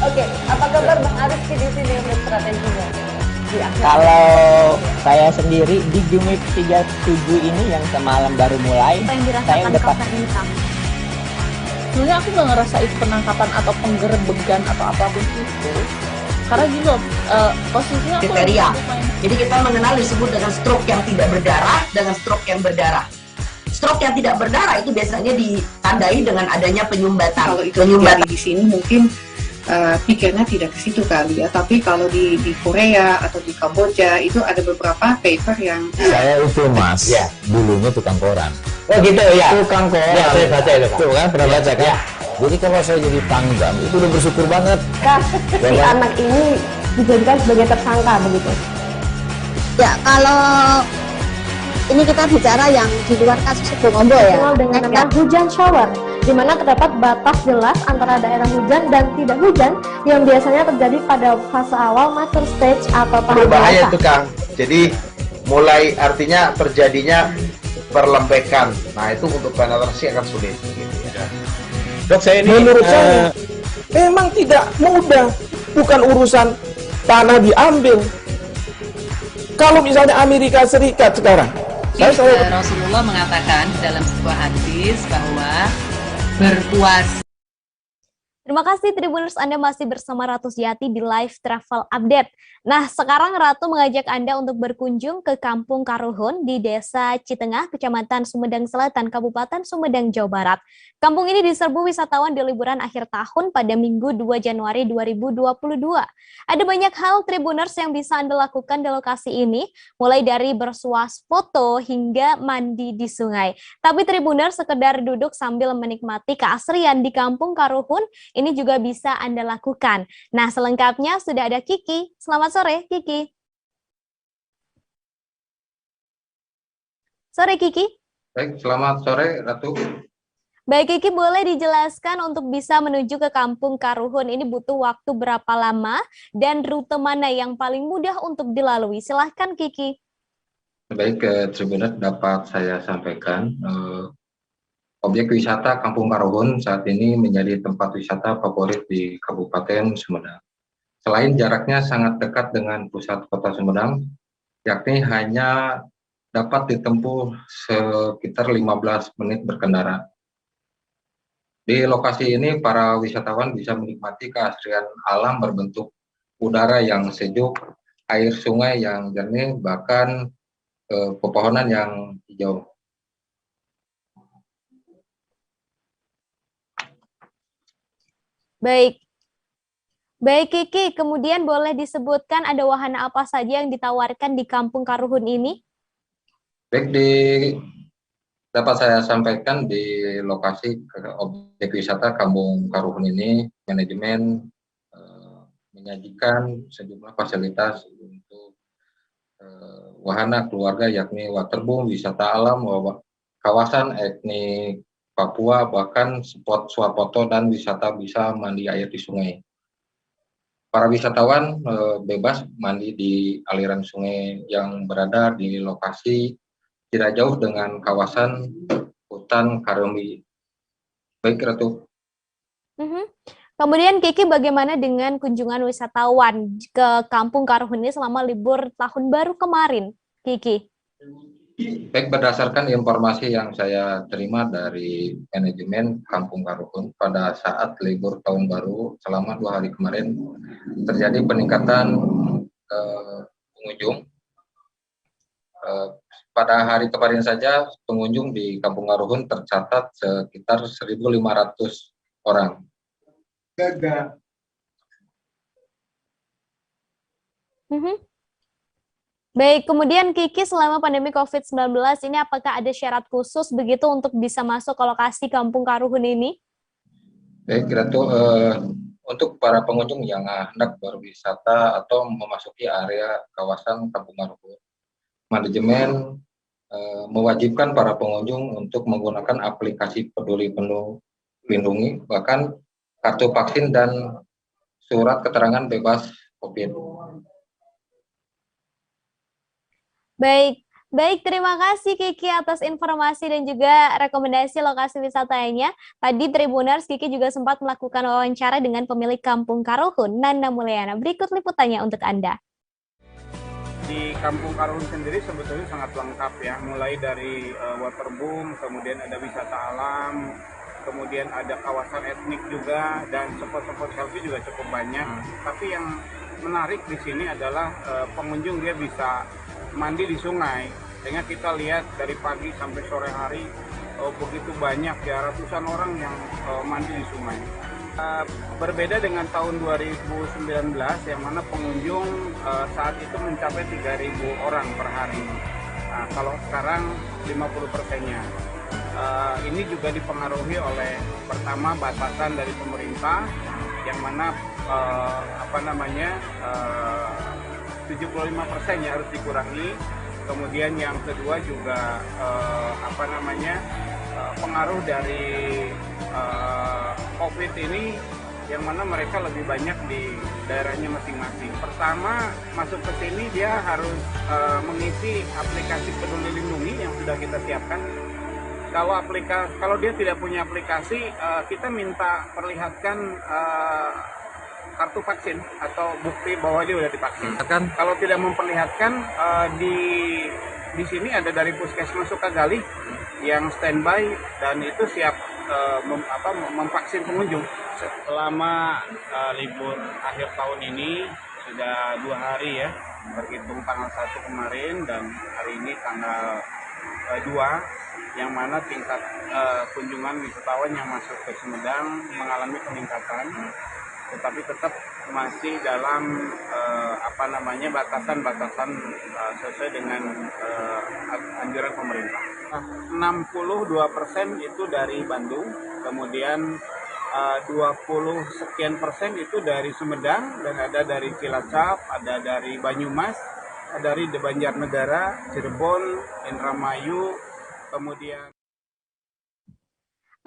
Oke, apa kabar Bang Arif di sini untuk strateginya? Kalau saya sendiri di Jumip 37 ini yang semalam baru mulai, saya udah pas. Sebenarnya aku nggak ngerasa itu penangkapan atau penggerebegan atau apapun itu, karena gini loh, posisinya kriteria. Jadi kita mengenal disebut dengan stroke yang tidak berdarah dengan stroke yang berdarah. Stroke yang tidak berdarah itu biasanya ditandai dengan adanya penyumbatan. Kalau itu terjadi di sini mungkin pikirnya tidak ke situ kali ya, tapi kalau di Korea atau di Kamboja itu ada beberapa paper yang saya itu mas, ya dulunya tukang koran. Oh gitu ya. Tukang koran. Ya, saya baca itu Pak. Tuh kan pernah baca kan? Ya. Jadi kalau saya jadi tanggam itu udah bersyukur banget. Si anak ini dijadikan sebagai tersangka begitu. Ya, kalau ini kita bicara yang di luar kasus Sebongombo ya. Dikenal dengan nama hujan shower, di mana terdapat batas jelas antara daerah hujan dan tidak hujan yang biasanya terjadi pada fase awal mature stage atau tahap berbahaya dewasa. itu Kang. Jadi mulai artinya terjadinya perlembekan. Nah itu untuk penetrasi akan sulit. Gitu ya. Dok, saya ini menurut saya memang tidak mudah, bukan urusan tanah diambil. Kalau misalnya Amerika Serikat sekarang, Rasulullah mengatakan dalam sebuah hadis bahwa berpuasa. Terima kasih Tribuners, Anda masih bersama Ratu Sejati di Live Travel Update. Nah, sekarang Ratu mengajak Anda untuk berkunjung ke Kampung Karuhun di Desa Citengah, Kecamatan Sumedang Selatan, Kabupaten Sumedang, Jawa Barat. Kampung ini diserbu wisatawan di liburan akhir tahun pada Minggu 2 Januari 2022. Ada banyak hal Tribuners yang bisa Anda lakukan di lokasi ini, mulai dari bersuah foto hingga mandi di sungai. Tapi Tribuners sekedar duduk sambil menikmati keasrian di Kampung Karuhun ini juga bisa Anda lakukan. Nah, selengkapnya sudah ada Kiki. Selamat sore, Kiki. Sore, Kiki. Baik, selamat sore, Ratu. Baik, Kiki, boleh dijelaskan untuk bisa menuju ke Kampung Karuhun ini butuh waktu berapa lama dan rute mana yang paling mudah untuk dilalui? Silahkan, Kiki. Baik, Tribuners, dapat saya sampaikan, objek wisata Kampung Karuhun saat ini menjadi tempat wisata favorit di Kabupaten Sumedang. Selain jaraknya sangat dekat dengan pusat kota Sumedang, yakni hanya dapat ditempuh sekitar 15 menit berkendara. Di lokasi ini, para wisatawan bisa menikmati keasrian alam berbentuk udara yang sejuk, air sungai yang jernih, bahkan pepohonan yang hijau. Baik. Baik, Kiki, kemudian boleh disebutkan ada wahana apa saja yang ditawarkan di Kampung Karuhun ini? Baik, dapat saya sampaikan di lokasi objek wisata Kampung Karuhun ini, manajemen menyajikan sejumlah fasilitas untuk wahana keluarga, yakni waterboom, wisata alam, kawasan etnik Papua, bahkan spot swafoto dan wisata bisa mandi air di sungai. Para wisatawan bebas mandi di aliran sungai yang berada di lokasi tidak jauh dengan kawasan hutan Karembi. Baik, Ratu. Kemudian Kiki, bagaimana dengan kunjungan wisatawan ke Kampung Karuhun ini selama libur tahun baru kemarin, Kiki? Baik, berdasarkan informasi yang saya terima dari manajemen Kampung Karuhun, pada saat libur tahun baru selama 2 hari kemarin terjadi peningkatan pengunjung. Pada hari kemarin saja pengunjung di Kampung Karuhun tercatat sekitar 1.500 orang. Baik, kemudian Kiki, selama pandemi COVID-19 ini apakah ada syarat khusus begitu untuk bisa masuk ke lokasi Kampung Karuhun ini? Baik, Ratu, untuk para pengunjung yang hendak berwisata atau memasuki area kawasan Kampung Karuhun, manajemen mewajibkan para pengunjung untuk menggunakan aplikasi Peduli Lindungi, bahkan kartu vaksin dan surat keterangan bebas COVID. Baik, terima kasih Kiki atas informasi dan juga rekomendasi lokasi wisatanya. Tadi Tribuners, Kiki juga sempat melakukan wawancara dengan pemilik Kampung Karuhun, Nana Mulyana. Berikut liputannya untuk Anda. Di Kampung Karuhun sendiri sebetulnya sangat lengkap ya, mulai dari waterboom, kemudian ada wisata alam, kemudian ada kawasan etnik juga, dan spot-spot selfie juga cukup banyak. Tapi yang menarik di sini adalah pengunjung dia bisa mandi di sungai, sehingga kita lihat dari pagi sampai sore hari begitu banyak ya, ratusan orang yang mandi di sungai. Berbeda dengan tahun 2019 yang mana pengunjung saat itu mencapai 3.000 orang per hari. Nah, kalau sekarang 50%-nya. Ini juga dipengaruhi oleh pertama batasan dari pemerintah yang mana 75% harus dikurangi. Kemudian yang kedua juga pengaruh dari COVID ini yang mana mereka lebih banyak di daerahnya masing-masing. Pertama masuk ke sini dia harus mengisi aplikasi Peduli Lindungi yang sudah kita siapkan. Kalau dia tidak punya aplikasi, kita minta perlihatkan kartu vaksin atau bukti bahwa dia sudah divaksin. Kalau tidak memperlihatkan, di sini ada dari Puskesmas Sukagali yang standby dan itu siap memvaksin pengunjung. Selama libur akhir tahun ini sudah 2 hari ya, berhitung tanggal 1 kemarin dan hari ini tanggal 2, yang mana tingkat kunjungan wisatawan yang masuk ke Sumedang mengalami peningkatan, tetapi tetap masih dalam batasan-batasan sesuai dengan anjuran pemerintah. 62% itu dari Bandung, kemudian 20 sekian persen itu dari Sumedang, dan ada dari Cilacap, ada dari Banyumas, ada dari Banjarnegara, Cirebon, Indramayu, kemudian.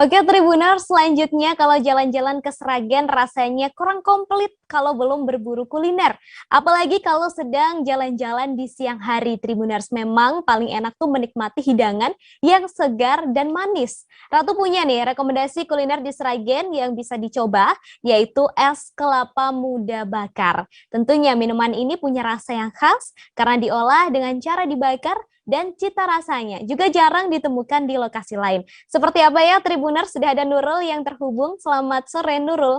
Oke Tribuners, selanjutnya kalau jalan-jalan ke Sragen rasanya kurang komplit kalau belum berburu kuliner. Apalagi kalau sedang jalan-jalan di siang hari, Tribuners. Memang paling enak tuh menikmati hidangan yang segar dan manis. Ratu punya nih rekomendasi kuliner di Sragen yang bisa dicoba, yaitu es kelapa muda bakar. Tentunya minuman ini punya rasa yang khas karena diolah dengan cara dibakar, dan cita rasanya juga jarang ditemukan di lokasi lain. Seperti apa ya Tribuners? Sudah ada Nurul yang terhubung. Selamat sore Nurul.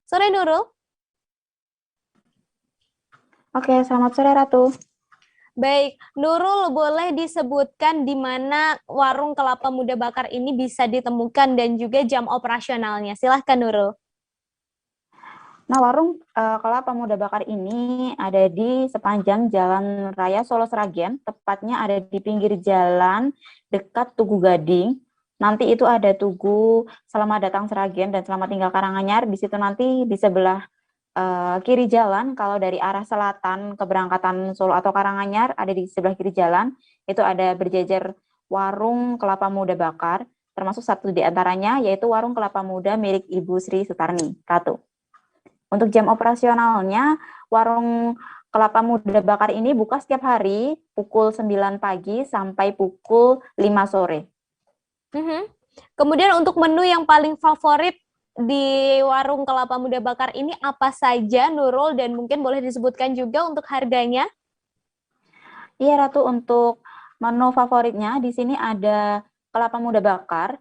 Sore Nurul. Oke, selamat sore Ratu. Baik, Nurul boleh disebutkan di mana warung kelapa muda bakar ini bisa ditemukan dan juga jam operasionalnya. Silahkan Nurul. Nah, warung kelapa muda bakar ini ada di sepanjang Jalan Raya Solo Sragen, tepatnya ada di pinggir jalan dekat Tugu Gading. Nanti itu ada Tugu Selamat Datang Sragen dan Selamat Tinggal Karanganyar. Di situ nanti di sebelah kiri jalan, kalau dari arah selatan keberangkatan Solo atau Karanganyar, ada di sebelah kiri jalan, itu ada berjejer warung kelapa muda bakar, termasuk satu di antaranya yaitu warung kelapa muda milik Ibu Sri Sutarni, Ratu. Untuk jam operasionalnya, warung kelapa muda bakar ini buka setiap hari pukul 9 pagi sampai pukul 5 sore. Kemudian untuk menu yang paling favorit di warung kelapa muda bakar ini apa saja Nurul, dan mungkin boleh disebutkan juga untuk harganya? Iya Ratu, untuk menu favoritnya di sini ada kelapa muda bakar,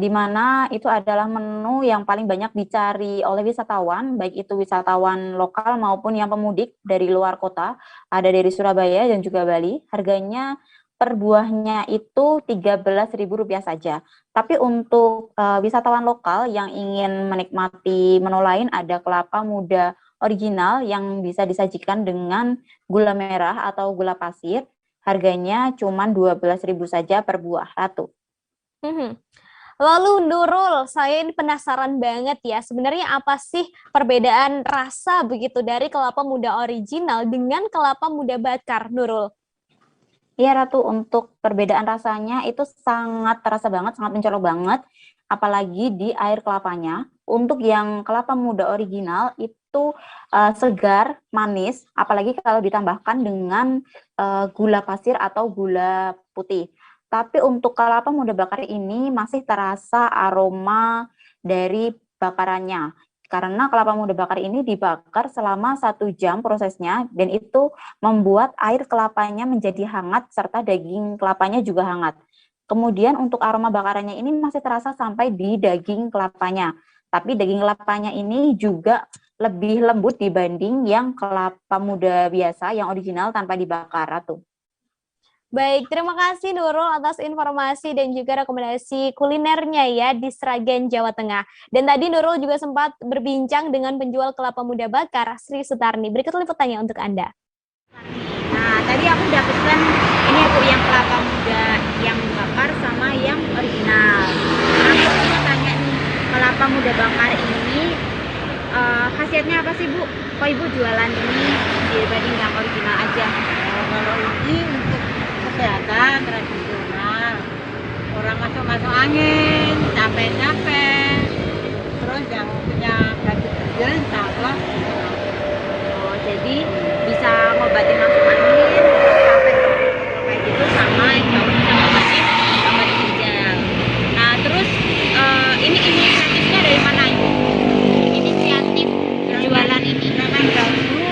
di mana itu adalah menu yang paling banyak dicari oleh wisatawan, baik itu wisatawan lokal maupun yang pemudik dari luar kota, ada dari Surabaya dan juga Bali. Harganya per buahnya itu Rp13.000 saja. Tapi untuk wisatawan lokal yang ingin menikmati menu lain, ada kelapa muda original yang bisa disajikan dengan gula merah atau gula pasir. Harganya cuma Rp12.000 saja per buah, Ratu. Lalu Nurul, saya ini penasaran banget ya, sebenarnya apa sih perbedaan rasa begitu dari kelapa muda original dengan kelapa muda bakar, Nurul? Iya Ratu, untuk perbedaan rasanya itu sangat terasa banget, sangat mencolok banget, apalagi di air kelapanya. Untuk yang kelapa muda original itu segar, manis, apalagi kalau ditambahkan dengan gula pasir atau gula putih. Tapi untuk kelapa muda bakar ini masih terasa aroma dari bakarannya. Karena kelapa muda bakar ini dibakar selama 1 jam prosesnya, dan itu membuat air kelapanya menjadi hangat serta daging kelapanya juga hangat. Kemudian untuk aroma bakarannya ini masih terasa sampai di daging kelapanya. Tapi daging kelapanya ini juga lebih lembut dibanding yang kelapa muda biasa yang original tanpa dibakar, Ratu. Baik, terima kasih Nurul atas informasi dan juga rekomendasi kulinernya ya di Sragen, Jawa Tengah. Dan tadi Nurul juga sempat berbincang dengan penjual kelapa muda bakar, Sri Sutarni. Berikut liputannya untuk Anda. Nah, tadi aku udah pesen ini aku yang kelapa muda yang bakar sama yang original. Sekarang aku mau tanya nih, kelapa muda bakar ini khasiatnya apa sih Bu? Kok Ibu jualan ini dibanding yang original aja? Kalau ini untuk kesehatan tradisional, orang masuk angin, capek-capek, terus yang punya gaji kecil insya Allah. Oh, jadi bisa ngobatin masuk angin, capek kayak gitu, sama insya Allah bisa ngobatin obat ginjal. Nah terus ini inisiatifnya dari mana Ibu? Inisiatif jualan ini? Memang dahulu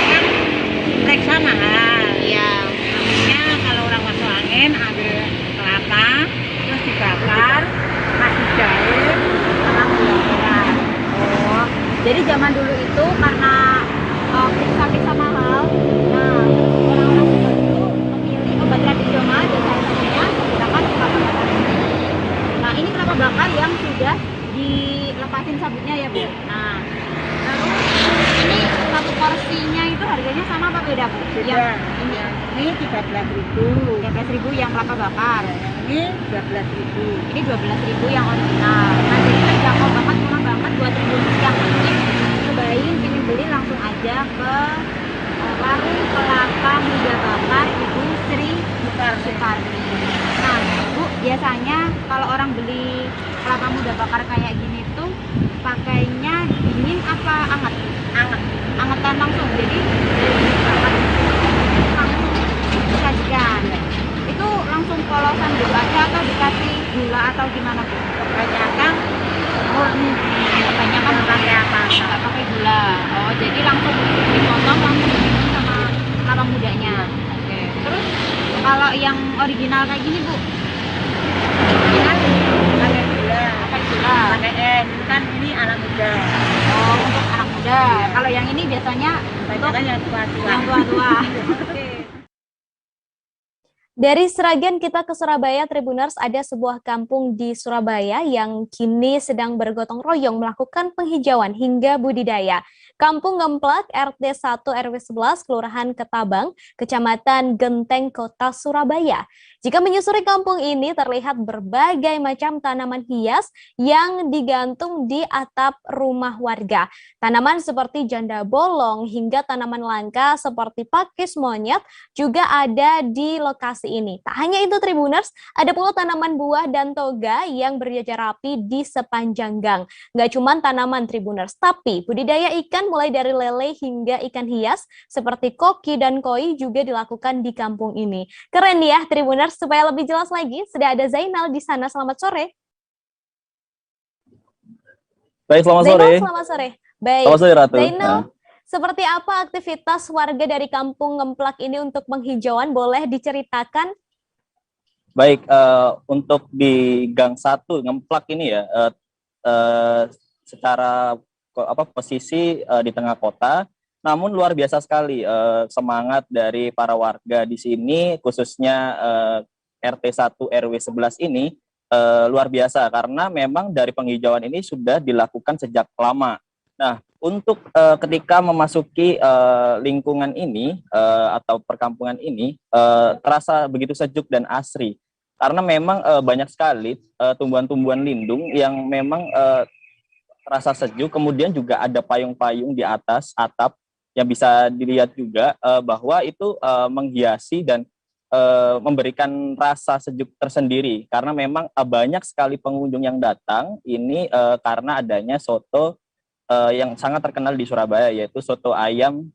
kan periksa mahal. Iya. Kalau orang masuk angin ambil kelapa terus dibakar, kasih jahe sama gula merah. Oh, jadi zaman dulu itu karena periksa mahal, nah orang-orang itu memilih obat tradisional dan salah satunya menggunakan kelapa bakar ini. Nah ini kelapa bakar yang sudah dilepasin sabutnya ya Bu. Nah terus ini satu porsinya itu harganya sama apa beda Bu? Beda. Yang ini 13.000. 13.000 yang kelapa bakar. Yang ini ini 12.000. Ini 12.000 yang original. Nah, jadi terjangkau banget, murah banget buat Tribuners yang ingin nyobain, ingin beli langsung aja ke warung kelapa muda bakar Ibu Sri Sukarni. Nah, Bu, biasanya kalau orang beli kelapa muda bakar kayak gini tuh pakainya dingin apa hangat? Angetan langsung. Jadi dari langsung disajikan. Itu langsung polosan gitu aja atau dikasih gula atau gimana, Bu? Kebanyakan murni, Kebanyakan pakai apa? nggak pakai gula. Oh, jadi langsung dipotong langsung diminum sama kelapa mudanya. Oke. Terus kalau yang original kayak gini, Bu? Original pakai gula, pakai es. Kan ini anak muda. Oh, untuk anak muda. Kalau yang ini biasanya untuk yang tua-tua. Yang tua-tua. Oke. Dari Sragen kita ke Surabaya, Tribuners, ada sebuah kampung di Surabaya yang kini sedang bergotong royong melakukan penghijauan hingga budidaya. Kampung Ngemplak, RT 1 RW 11, Kelurahan Ketabang, Kecamatan Genteng, Kota Surabaya. Jika menyusuri kampung ini terlihat berbagai macam tanaman hias yang digantung di atap rumah warga. Tanaman seperti janda bolong hingga tanaman langka seperti pakis monyet juga ada di lokasi ini. Tak hanya itu Tribuners, ada pula tanaman buah dan toga yang berjajar rapi di sepanjang gang. Nggak cuma tanaman Tribuners, tapi budidaya ikan mulai dari lele hingga ikan hias seperti koki dan koi juga dilakukan di kampung ini. Keren ya Tribuners, supaya lebih jelas lagi sudah ada Zainal di sana. Selamat sore. Baik, selamat Zainal, sore. selamat sore. Baik, Selamat sore, Ratu. Zainal, seperti apa aktivitas warga dari kampung Ngemplak ini untuk penghijauan? Boleh diceritakan? Baik, untuk di Gang 1 Ngemplak ini ya, secara posisi di tengah kota, namun luar biasa sekali semangat dari para warga di sini, khususnya RT 1 RW 11 ini luar biasa karena memang dari penghijauan ini sudah dilakukan sejak lama. Nah, untuk ketika memasuki lingkungan ini atau perkampungan ini terasa begitu sejuk dan asri karena memang banyak sekali tumbuhan-tumbuhan lindung yang memang terasa sejuk, kemudian juga ada payung-payung di atas atap yang bisa dilihat juga bahwa itu menghiasi dan memberikan rasa sejuk tersendiri karena memang banyak sekali pengunjung yang datang ini karena adanya soto yang sangat terkenal di Surabaya, yaitu soto ayam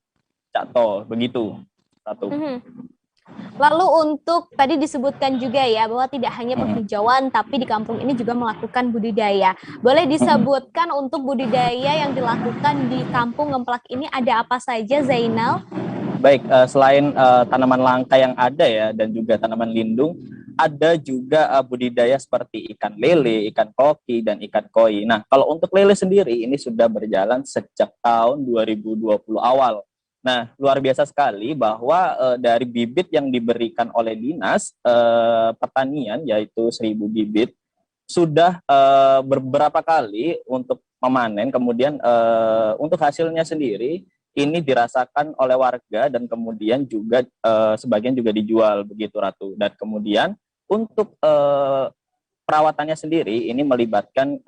Cak Tol, begitu Ratu. Lalu untuk tadi disebutkan juga ya bahwa tidak hanya penghijauan tapi di kampung ini juga melakukan budidaya. Boleh disebutkan untuk budidaya yang dilakukan di kampung Ngemplak ini ada apa saja, Zainal? Baik, selain tanaman langka yang ada ya dan juga tanaman lindung, ada juga budidaya seperti ikan lele, ikan koki, dan ikan koi. Nah, kalau untuk lele sendiri ini sudah berjalan sejak tahun 2020 awal. Nah, luar biasa sekali bahwa dari bibit yang diberikan oleh Dinas Pertanian, yaitu 1.000 bibit, sudah beberapa kali untuk memanen, kemudian untuk hasilnya sendiri, ini dirasakan oleh warga dan kemudian juga sebagian juga dijual, begitu Ratu. Dan kemudian untuk perawatannya sendiri, ini melibatkan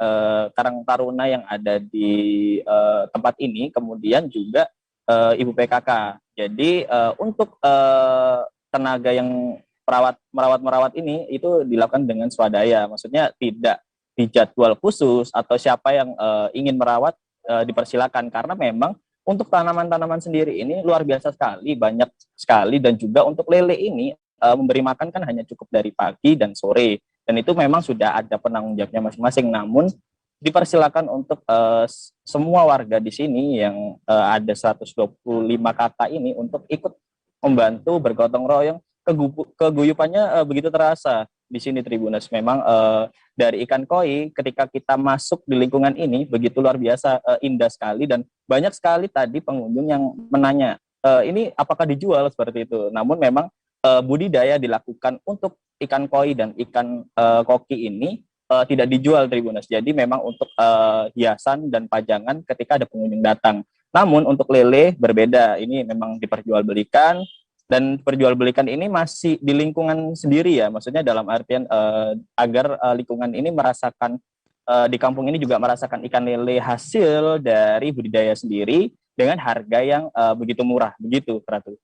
Karang Taruna yang ada di tempat ini, kemudian juga Ibu PKK. Jadi untuk tenaga yang merawat ini itu dilakukan dengan swadaya. Maksudnya tidak dijadwal khusus atau siapa yang ingin merawat dipersilakan karena memang untuk tanaman-tanaman sendiri ini luar biasa sekali, banyak sekali dan juga untuk lele ini memberi makan kan hanya cukup dari pagi dan sore dan itu memang sudah ada penanggung jawabnya masing-masing. Namun dipersilakan untuk semua warga di sini yang ada 125 kakak ini untuk ikut membantu bergotong royong. Keguyupannya begitu terasa di sini Tribuners. Memang dari ikan koi ketika kita masuk di lingkungan ini begitu luar biasa indah sekali dan banyak sekali tadi pengunjung yang menanya ini apakah dijual seperti itu. Namun memang budidaya dilakukan untuk ikan koi dan ikan koki ini tidak dijual Tribuners. Jadi memang untuk hiasan dan pajangan ketika ada pengunjung datang. Namun untuk lele berbeda, ini memang diperjualbelikan Dan perjualbelikan ini masih di lingkungan sendiri ya, maksudnya dalam artian agar lingkungan ini merasakan, di kampung ini juga merasakan ikan lele hasil dari budidaya sendiri dengan harga yang begitu murah, begitu Ratu.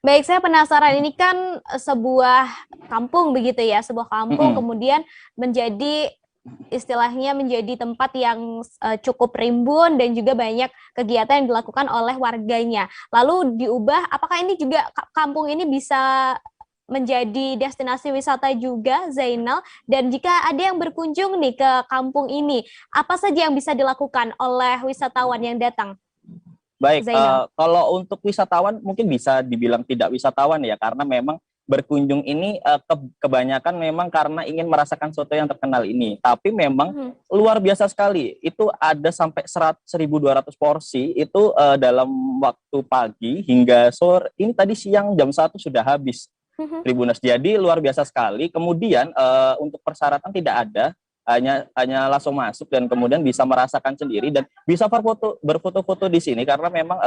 Baik, saya penasaran, ini kan sebuah kampung begitu ya, sebuah kampung kemudian menjadi istilahnya menjadi tempat yang cukup rimbun dan juga banyak kegiatan yang dilakukan oleh warganya. Lalu diubah, apakah ini juga kampung ini bisa menjadi destinasi wisata juga, Zainal? Dan jika ada yang berkunjung nih ke kampung ini, apa saja yang bisa dilakukan oleh wisatawan yang datang? Baik, kalau untuk wisatawan mungkin bisa dibilang tidak wisatawan ya, karena memang berkunjung ini kebanyakan memang karena ingin merasakan soto yang terkenal ini. Tapi memang luar biasa sekali. Itu ada sampai 1.200 porsi itu dalam waktu pagi hingga sore. Ini tadi siang jam 1 sudah habis. Tribuners. Jadi luar biasa sekali. Kemudian untuk persyaratan tidak ada. Hanya langsung masuk dan kemudian bisa merasakan sendiri dan bisa berfoto-foto di sini karena memang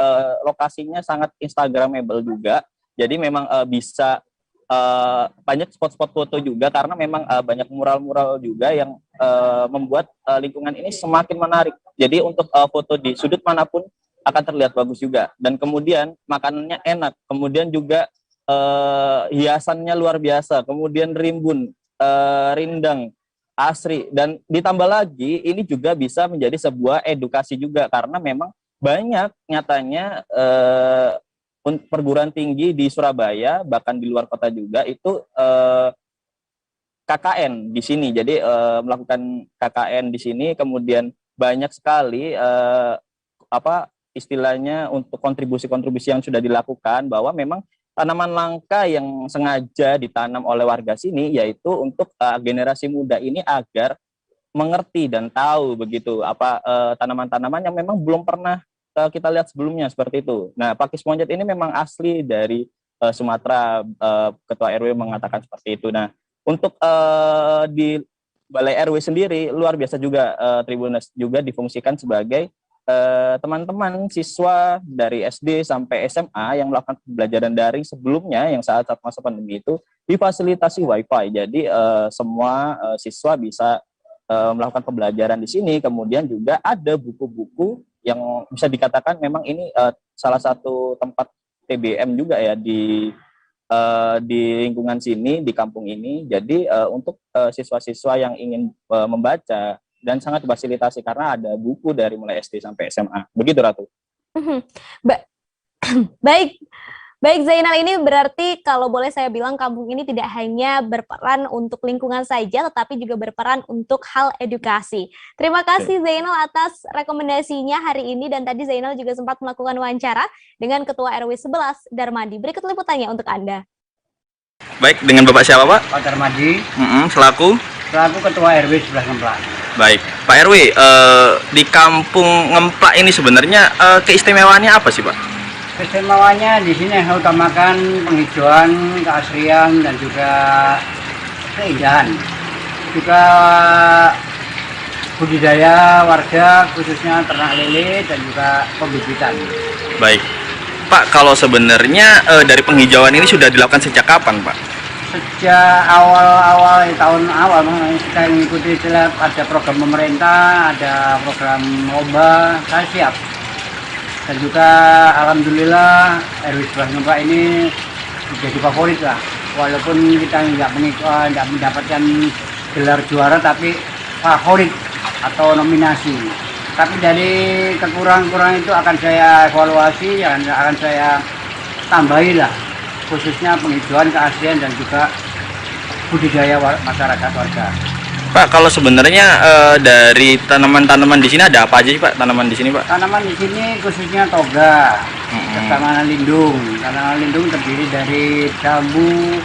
lokasinya sangat instagramable juga. Jadi memang bisa banyak spot-spot foto juga karena memang banyak mural-mural juga yang membuat lingkungan ini semakin menarik. Jadi untuk foto di sudut manapun akan terlihat bagus juga. Dan kemudian makanannya enak. Kemudian juga hiasannya luar biasa. Kemudian rimbun, rindang, asri, dan ditambah lagi ini juga bisa menjadi sebuah edukasi juga karena memang banyak nyatanya perguruan tinggi di Surabaya bahkan di luar kota juga itu KKN di sini. Jadi melakukan KKN di sini, kemudian banyak sekali istilahnya untuk kontribusi-kontribusi yang sudah dilakukan bahwa memang tanaman langka yang sengaja ditanam oleh warga sini yaitu untuk generasi muda ini agar mengerti dan tahu begitu tanaman-tanaman yang memang belum pernah kita lihat sebelumnya seperti itu. Nah, pakis monyet ini memang asli dari Sumatera, Ketua RW mengatakan seperti itu. Nah, untuk di Balai RW sendiri luar biasa juga Tribuners juga difungsikan sebagai teman-teman siswa dari SD sampai SMA yang melakukan pembelajaran daring sebelumnya yang saat masa pandemi itu difasilitasi WiFi. Jadi semua siswa bisa melakukan pembelajaran di sini. Kemudian juga ada buku-buku yang bisa dikatakan memang ini salah satu tempat TBM juga ya di lingkungan sini, di kampung ini. Jadi untuk siswa-siswa yang ingin membaca dan sangat difasilitasi karena ada buku dari mulai SD sampai SMA. Begitu Ratu. Baik Zainal, ini berarti kalau boleh saya bilang kampung ini tidak hanya berperan untuk lingkungan saja tetapi juga berperan untuk hal edukasi. Terima kasih Zainal atas rekomendasinya hari ini dan tadi Zainal juga sempat melakukan wawancara dengan Ketua RW 11 Darmadi. Berikut liputannya untuk Anda. Baik, dengan Bapak siapa Pak? Pak Darmadi. Selaku Ketua RW 11 Ngemplak. Baik, Pak RW, di kampung Ngemplak ini sebenarnya keistimewaannya apa sih Pak? Keistimewaannya di sini yang utamakan penghijauan, keasrian dan juga keindahan. Juga budidaya warga khususnya ternak lele dan juga pembibitan. Baik, Pak, kalau sebenarnya dari penghijauan ini sudah dilakukan sejak kapan Pak? Sejak awal tahun awal kita mengikuti ada program pemerintah, ada program lomba, saya siap. Dan juga alhamdulillah RW 11 Ngemplak ini menjadi favorit lah. Walaupun kita nggak mendapatkan gelar juara tapi favorit atau nominasi. Tapi dari kekurangan itu akan saya evaluasi, akan saya tambahi lah. Khususnya penghijauan, keasrian dan juga budidaya masyarakat warga. Pak, kalau sebenarnya dari tanaman-tanaman di sini ada apa aja sih Pak? Tanaman di sini Pak? Tanaman di sini khususnya toga, tanaman lindung. Tanaman lindung terdiri dari jambu,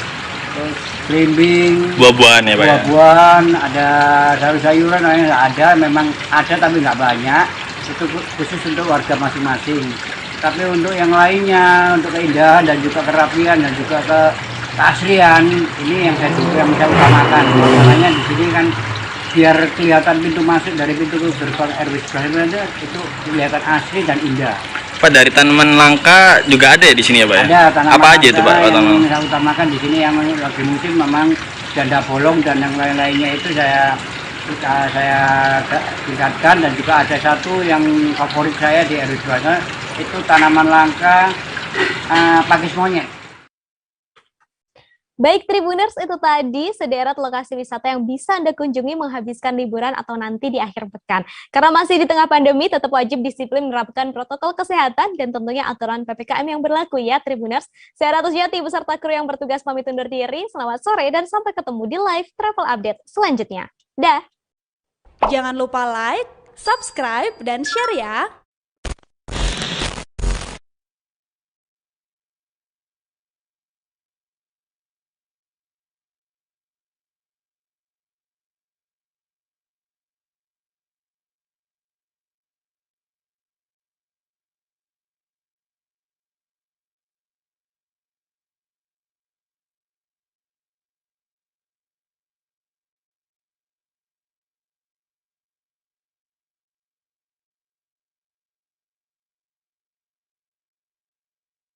terus belimbing, buah-buahan ya Pak? Buah-buahan, ada sayur-sayuran, memang ada tapi nggak banyak. Itu khusus untuk warga masing-masing. Tapi untuk yang lainnya, untuk keindahan dan juga kerapian dan juga keasrian, ini yang saya utamakan. Makanya di sini kan biar kelihatan pintu masuk dari pintu gerbang RW 11 itu kelihatan asri dan indah. Pak, dari tanaman langka juga ada ya di sini ya Pak ya? Ada tanaman apa aja itu Pak? yang saya utamakan di sini yang lagi musim memang janda bolong dan yang lain-lainnya itu saya tingkatkan, dan juga ada satu yang favorit saya di RW 2 itu tanaman langka pakis monyet. Baik Tribuners, itu tadi sederet lokasi wisata yang bisa Anda kunjungi menghabiskan liburan atau nanti di akhir pekan. Karena masih di tengah pandemi, tetap wajib disiplin menerapkan protokol kesehatan dan tentunya aturan PPKM yang berlaku ya Tribuners. Saya Ratu Jati beserta kru yang bertugas pamit undur diri. Selamat sore dan sampai ketemu di live travel update selanjutnya. Dah. Jangan lupa like, subscribe, dan share ya.